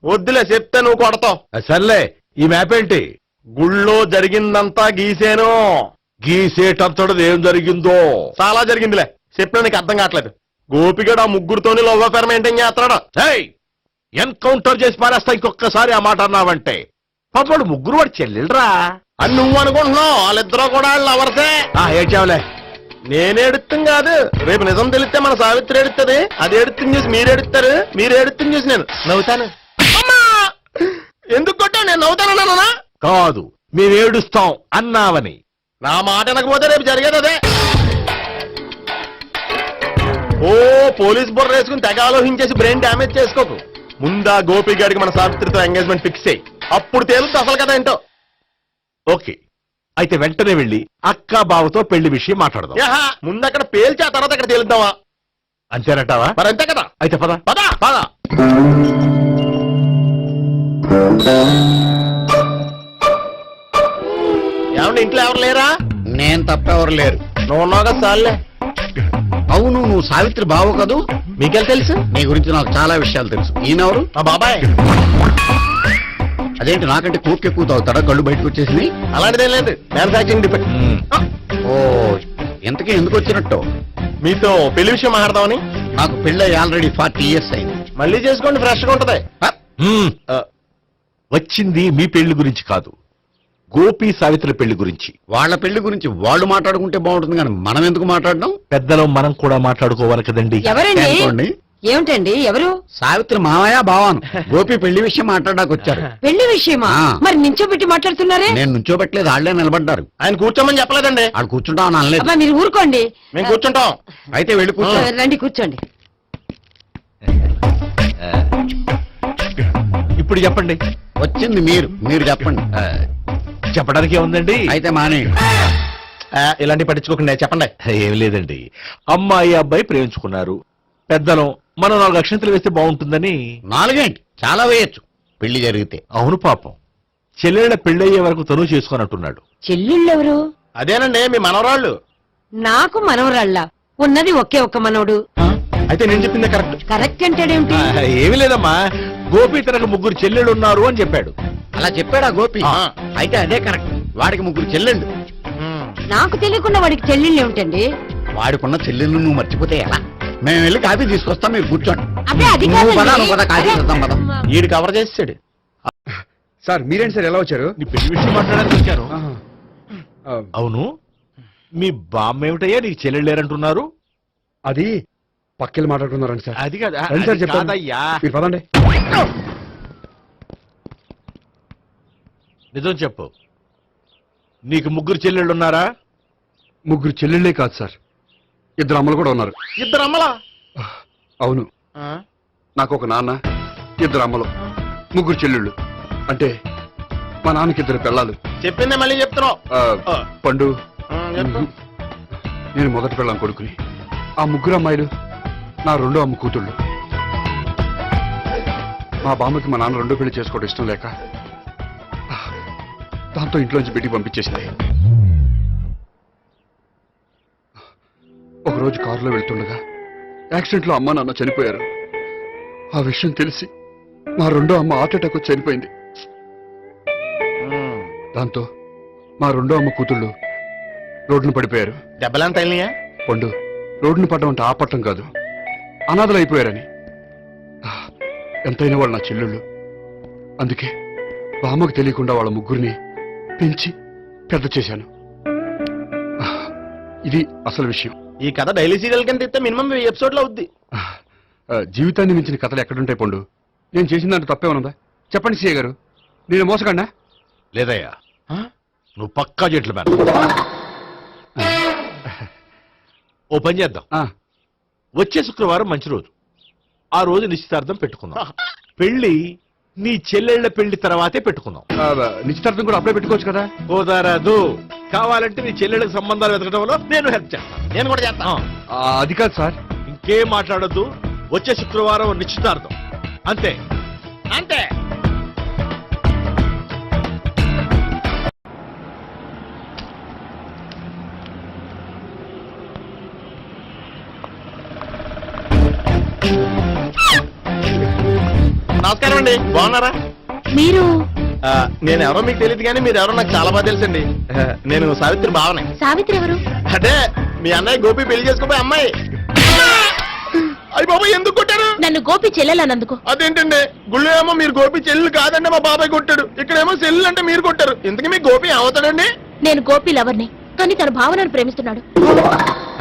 వద్దులే చెప్తే నువ్వు కొడతావు. సర్లే, ఈ మ్యాప్ ఏంటి? గుళ్ళో జరిగిందంతా గీసేను. గీసేటంతటది ఏం జరిగిందో? చాలా జరిగిందిలే, చెప్పినా నీకు అర్థం కావట్లేదు. గోపిగడు ఆ ముగ్గురుతోని లవ్ అఫేర్ మెయింటైన్ చేస్తున్నాడు. ఎన్కౌంటర్ చేసి పారేస్తా ఇంకొకసారి ఆ మాట అన్నావంటే. పాపడు ముగ్గురు వాడు చెల్లెలరా అని నువ్వు అనుకుంటున్నావు, వాళ్ళిద్దరూ కూడా లవర్సే. ఏడ్చావులే. నేను ఎడుతుంది కాదు, రేపు నిజం తెలిస్తే మన సావిత్రి ఎడుతుంది. అది ఎడుతుంది చూసి మీరు ఎడుతారు, మీరు ఎడుతుంది చూసి నేను నవ్వుతాను. అమ్మా ఎందుకు కొట్టావు? నేను నవ్వుతానన్నా? కాదు, మేమేడుస్తాం అన్నావని. నా మాట అనకపోతే రేపు జరిగేది అదే. ఓ పోలీస్ బుర్ర వేసుకుని తెగ ఆలోచించేసి బ్రెయిన్ డ్యామేజ్ చేసుకోకు. ముందా గోపి గారికి మన సావిత్రితో ఎంగేజ్మెంట్ ఫిక్స్ అయ్యి అప్పుడు తేలుతుంది అసలు కదా ఏంటో. ఓకే, అయితే వెంటనే వెళ్ళి అక్క బావతో పెళ్లి విషయం మాట్లాడదాం. ముందు అక్కడ పేల్చి ఆ తర్వాత అక్కడ తేలుద్దామా? అంతేనటావా? మరి అంతే కదా. అయితే పద పద పద. ఏమండి ఇంట్లో ఎవరు లేరా? నేను తప్పెవరు లేరు. నువ్వు ఉన్నావు కదా సార్లే. అవును, నువ్వు సావిత్రి బావు కదూ? మీకెళ్ళి తెలుసు? నీ గురించి నాకు చాలా విషయాలు తెలుసు. ఈయనెవరు? మా బాబాయ్. అదేంటి నాకంటే కూక్ ఎక్కువ తాగుతాడా? కళ్ళు బయటకు వచ్చేసింది. అలాంటిదేం లేదు, మ్యానుఫాక్చరింగ్ డిఫెక్ట్. ఓ, ఇంతకీ ఎందుకు వచ్చినట్టు? మీతో పెళ్లి విషయం మాట్లాడదామని. నాకు పెళ్ళి ఆల్రెడీ 40 years అయింది. మళ్ళీ చేసుకోండి, ఫ్రెష్ గా ఉంటది. వచ్చింది మీ పెళ్లి గురించి కాదు, గోపి సావిత్రి పెళ్లి గురించి. వాళ్ళ పెళ్లి గురించి వాళ్ళు మాట్లాడుకుంటే బాగుంటుంది, కానీ మనం ఎందుకు మాట్లాడడం? పెద్దలో మనం కూడా మాట్లాడుకోవాలి కదండి. అనుకోండి. ఏమిటండి ఎవరు? సావిత్రి మామయ్య బావాను గోపి పెళ్లి విషయం మాట్లాడడానికి వచ్చారు. పెళ్లి విషయమా? మరి నించోబెట్టి మాట్లాడుతున్నారే? నేను నుంచోబెట్టలేదు, వాళ్ళే నిలబడ్డారు. ఆయన కూర్చోమని చెప్పలేదండి. వాళ్ళు కూర్చుంటామని అనలేదు. అబ్బా, మీరు ఊరుకోండి. మేము కూర్చుంటాం. అయితే వెళ్ళి కూర్చో. రండి కూర్చోండి. ఇప్పుడు చెప్పండి. వచ్చింది మీరు చెప్పండి. చెప్పడానికి ఏముందండి? అయితే మానే. ఇలాంటి పట్టించుకోకుండా చెప్పండి. ఏం లేదండి, అమ్మాయి అబ్బాయి ప్రేమించుకున్నారు. పెద్దలు మనం 4 అక్షంతలు వేస్తే బాగుంటుందని. 4 ఏంటి, చాలా వేయచ్చు పెళ్లి జరిగితే. అవును పాపం, చెల్లెళ్ళ పెళ్ళయ్యే వరకు తను చేసుకున్నట్టున్నాడు. చెల్లెళ్ళెవరు? అదేనండి మీ మనవరాళ్ళు. నాకు మనవరాళ్ళ ఉన్నది ఒకే ఒక్క మనవడు. అయితే నేను చెప్పిందే కరెక్ట్. కరెక్ట్ అంటాడేమిటి? ఏమి లేదమ్మా, గోపి తనకు 3 చెల్లెళ్ళు ఉన్నారు అని చెప్పాడు. అలా చెప్పాడా గోపి? అయితే అదే కరెక్ట్. వాడికి 3 చెల్లెళ్ళు. నాకు తెలియకుండా వాడికి చెల్లెళ్ళు ఏమిటండి? వాడికున్న చెల్లెళ్ళు నువ్వు మర్చిపోతే ఎలా? మేము వెళ్ళి కాఫీ తీసుకొస్తాం, మీరు కూర్చోండి. అదే అది నువ్వు పద, నువ్వు పద, కాఫీ చేద్దాం పద. ఈడు కవర్ చేసాడు. సార్ మీరేంటి సార్ ఎలా వచ్చారు? నీ పెళ్లి విషయం మాట్లాడడానికి వచ్చాను. అవును, మీ బామ్మ ఏమిటయ్యా నీకు చెల్లెళ్ళు లేరంటున్నారు? అది పక్కెళ్ళి మాట్లాడుకున్నారండి సార్. అది కాదు, రండి సార్, అది చెప్తాను. కాదయ్యా. మీరు పదండి. నిజం చెప్పు, నీకు 3 చెల్లెళ్ళు ఉన్నారా? 3 చెల్లెళ్ళే కాదు సార్, 2 అమ్మలు కూడా ఉన్నారు. 2 అమ్మలా? అవును, నాకు ఒక నాన్న, 2 అమ్మలు, 3 చెల్లెళ్ళు. అంటే మా నాన్నకి 2 పిల్లలు. చెప్పిందే మళ్ళీ చెప్తున్నావు. పండు, చెప్పు. నేను మొదటి పిల్లం కొడుకుని. ఆ 3 అమ్మాయిలు నా 2వ అమ్మ కూతుళ్ళు. మా బామ్మకి మా నాన్న 2వ పెళ్లి చేసుకోవడం ఇష్టం లేక దాంతో ఇంట్లోంచి బిడ్డికి పంపించేసింది. ఒకరోజు కారులో వెళ్తుండగా యాక్సిడెంట్లో అమ్మ నాన్న చనిపోయారు. ఆ విషయం తెలిసి మా 2వ అమ్మ హార్ట్ అటాక్ వచ్చి చనిపోయింది. దాంతో మా 2వ అమ్మ కూతుళ్ళు రోడ్డును పడిపోయారు. దెబ్బలంత అయినాయా? పండు, రోడ్డును పడ్డం అంటే ఆపట్టం కాదు, అనాథలు అయిపోయారని. ఎంతైనా వాళ్ళు నా చెల్లెళ్ళు. అందుకే బామ్మకు తెలియకుండా వాళ్ళ 3 పెంచి పెద్ద చేశాను. ఇది అసలు విషయం. ఈ కథ డైలీ సీరియల్ కింద ఇస్తే మినిమం 10 ఎపిసోడ్లు అవుద్ది. జీవితాన్ని మించిన కథలు ఎక్కడుంటాయి పండు? నేను చేసిన దాంట్లో తప్పేమనుందా? చెప్పండి సీఏ గారు, నేను మోసగండా? లేదయ్యా, నువ్వు పక్కా చెట్లు మేన. ఓ పని చేద్దాం, వచ్చే శుక్రవారం మంచి రోజు, ఆ రోజు నిశ్చితార్థం పెట్టుకుందాం. పెళ్లి నీ చెల్లెళ్ళ పెళ్లి తర్వాతే పెట్టుకున్నాం. నిశ్చితార్థం కూడా అప్పుడే పెట్టుకోవచ్చు కదా. కుదరదు. కావాలంటే నీ చెల్లెళ్ళకి సంబంధాలు వెతకడంలో నేను హెల్ప్ చేస్తాను. నేను కూడా చేస్తాను. అది కాదు సార్. ఇంకేం మాట్లాడొద్దు. వచ్చే శుక్రవారం నిశ్చితార్థం. అంతే. అంతే. నమస్కారం అండి, బాగున్నారా? మీరు నేను ఎవరో మీకు తెలియదు కానీ మీరు ఎవరో నాకు చాలా బాగా తెలుసండి. నేను సావిత్రి భావనే. సావిత్రి ఎవరు? అదే మీ అన్నయ్య గోపి పెళ్లి చేసుకోపోయి అమ్మాయి. అయ్యి బాబాయ్ ఎందుకు కొట్టారు? నన్ను గోపి చెల్లెలన్నందుకు. అదేంటండి, గుళ్ళు ఏమో మీరు గోపి చెల్లు కాదండి మా బాబాయ్ కొట్టాడు, ఇక్కడేమో చెల్లు అంటే మీరు కొట్టారు. ఇంతకీ మీ గోపి ఏమవుతాడండి? నేను గోపి లవర్ని, కానీ తన భావనను ప్రేమిస్తున్నాడు.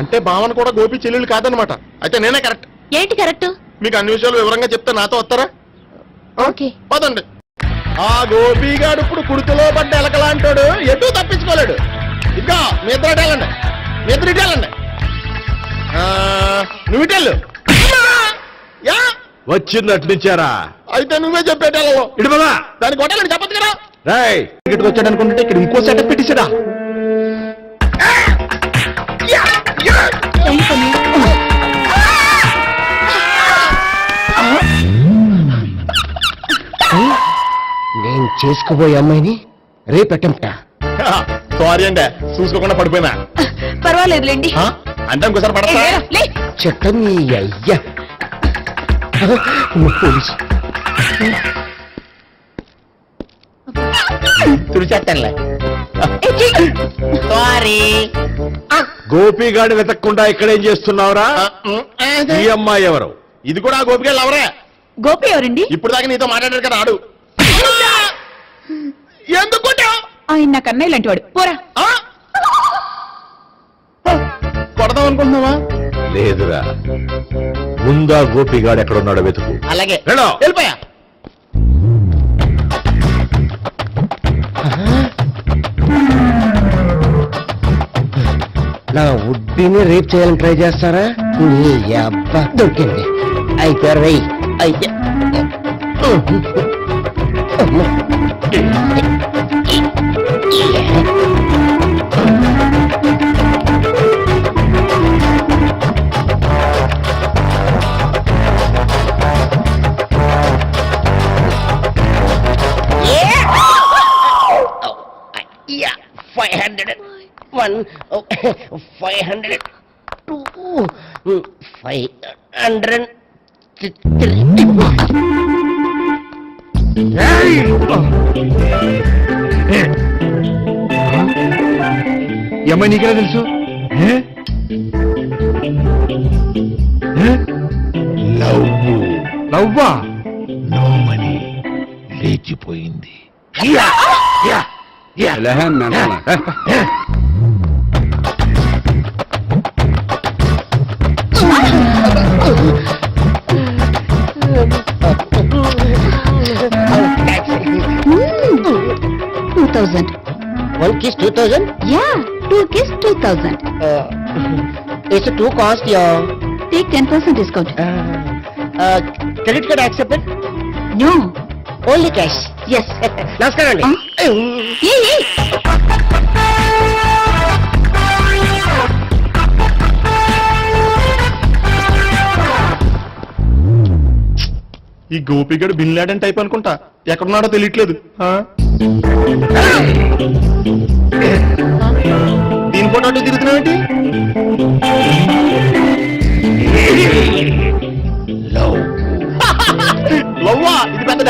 అంటే భావన కూడా గోపి చెల్లెలు కాదనమాట. అయితే నేనే కరెక్ట్. ఏంటి కరెక్ట్? మీకు అన్ని విషయాలు వివరంగా చెప్తే నాతో వస్తారా? ఓకే పదండి. ఆ గోపిగాడు ఇప్పుడు కుడితిలో పడ్డ ఎలకలాంటాడు, ఎటు తప్పించుకోలేడు. ఇంకా మీ ఇద్దరు ఇటేళ్ళండి, మీ ఇద్దరు ఇటేళ్ళండి. నువ్వు ఇటెళ్ళు. యా వచ్చిందట్లు ఇచ్చారా? అయితే నువ్వే చెప్పేటెళ్ళలో ఇటు బాబా. దానికి కొట్టాలని చెప్పదు కదా. రాయ్ ఇక్కడికి వచ్చాడు అనుకుంటే ఇక్కడ ఇంకో సెటప్ పెట్టించడా. నేను చేసుకోబోయే అమ్మాయిని రేపెట్టంట. సారీ అండి, చూసుకోకుండా పడిపోయినా. పర్వాలేదులేండి. అంటే ఇంకోసారి పడతా. చెట్ట నీ అయ్యా పోలీసు. తుడిచేస్తానులే. సారీ. గోపిగాడి వెతకకుండా ఇక్కడేం చేస్తున్నావురా? ఈ అమ్మాయి ఎవరు? ఇది కూడా గోపిగాళ్ళు ఎవరే? గోపి ఎవరండి? ఇప్పుడు దాకా నీతో మాట్లాడారు కదా ఆడు. ఎందుకు కొట్టావు? ఆయన నాకు అన్నయ్య లాంటి వాడు. పోరా. కొడదాం అనుకుంటున్నావా? లేదురా, ముందా గోపిగాడు ఎక్కడున్నాడో వెతుకు. అలాగే వెళ్ళు. వెళ్ళిపోయా. నా ఉడ్డిని రేప్ చేయాలని ట్రై చేస్తారా? నీ అబ్బా దొరికింది. అయిపోయారు రై. అయితే ఈ అమ్మాయి నీకెలా తెలుసు? లవ్వా? నోమని లేచిపోయింది. One kiss 2000? Yeah, 2 kiss 2000. It's a 2 cost, yeah. Take 10% discount. Credit card accepted? No. Only cash. Yes. నమస్కారం అండి. Hey. ఈ గోపిగడు బిన్ లాడెన్ టైప్ అనుకుంటా, ఎక్కడున్నాడో తెలియట్లేదు. దీని ఫోటో అటు తిరుగుతున్నావేంటి? లవ్వా? ఇది పెద్ద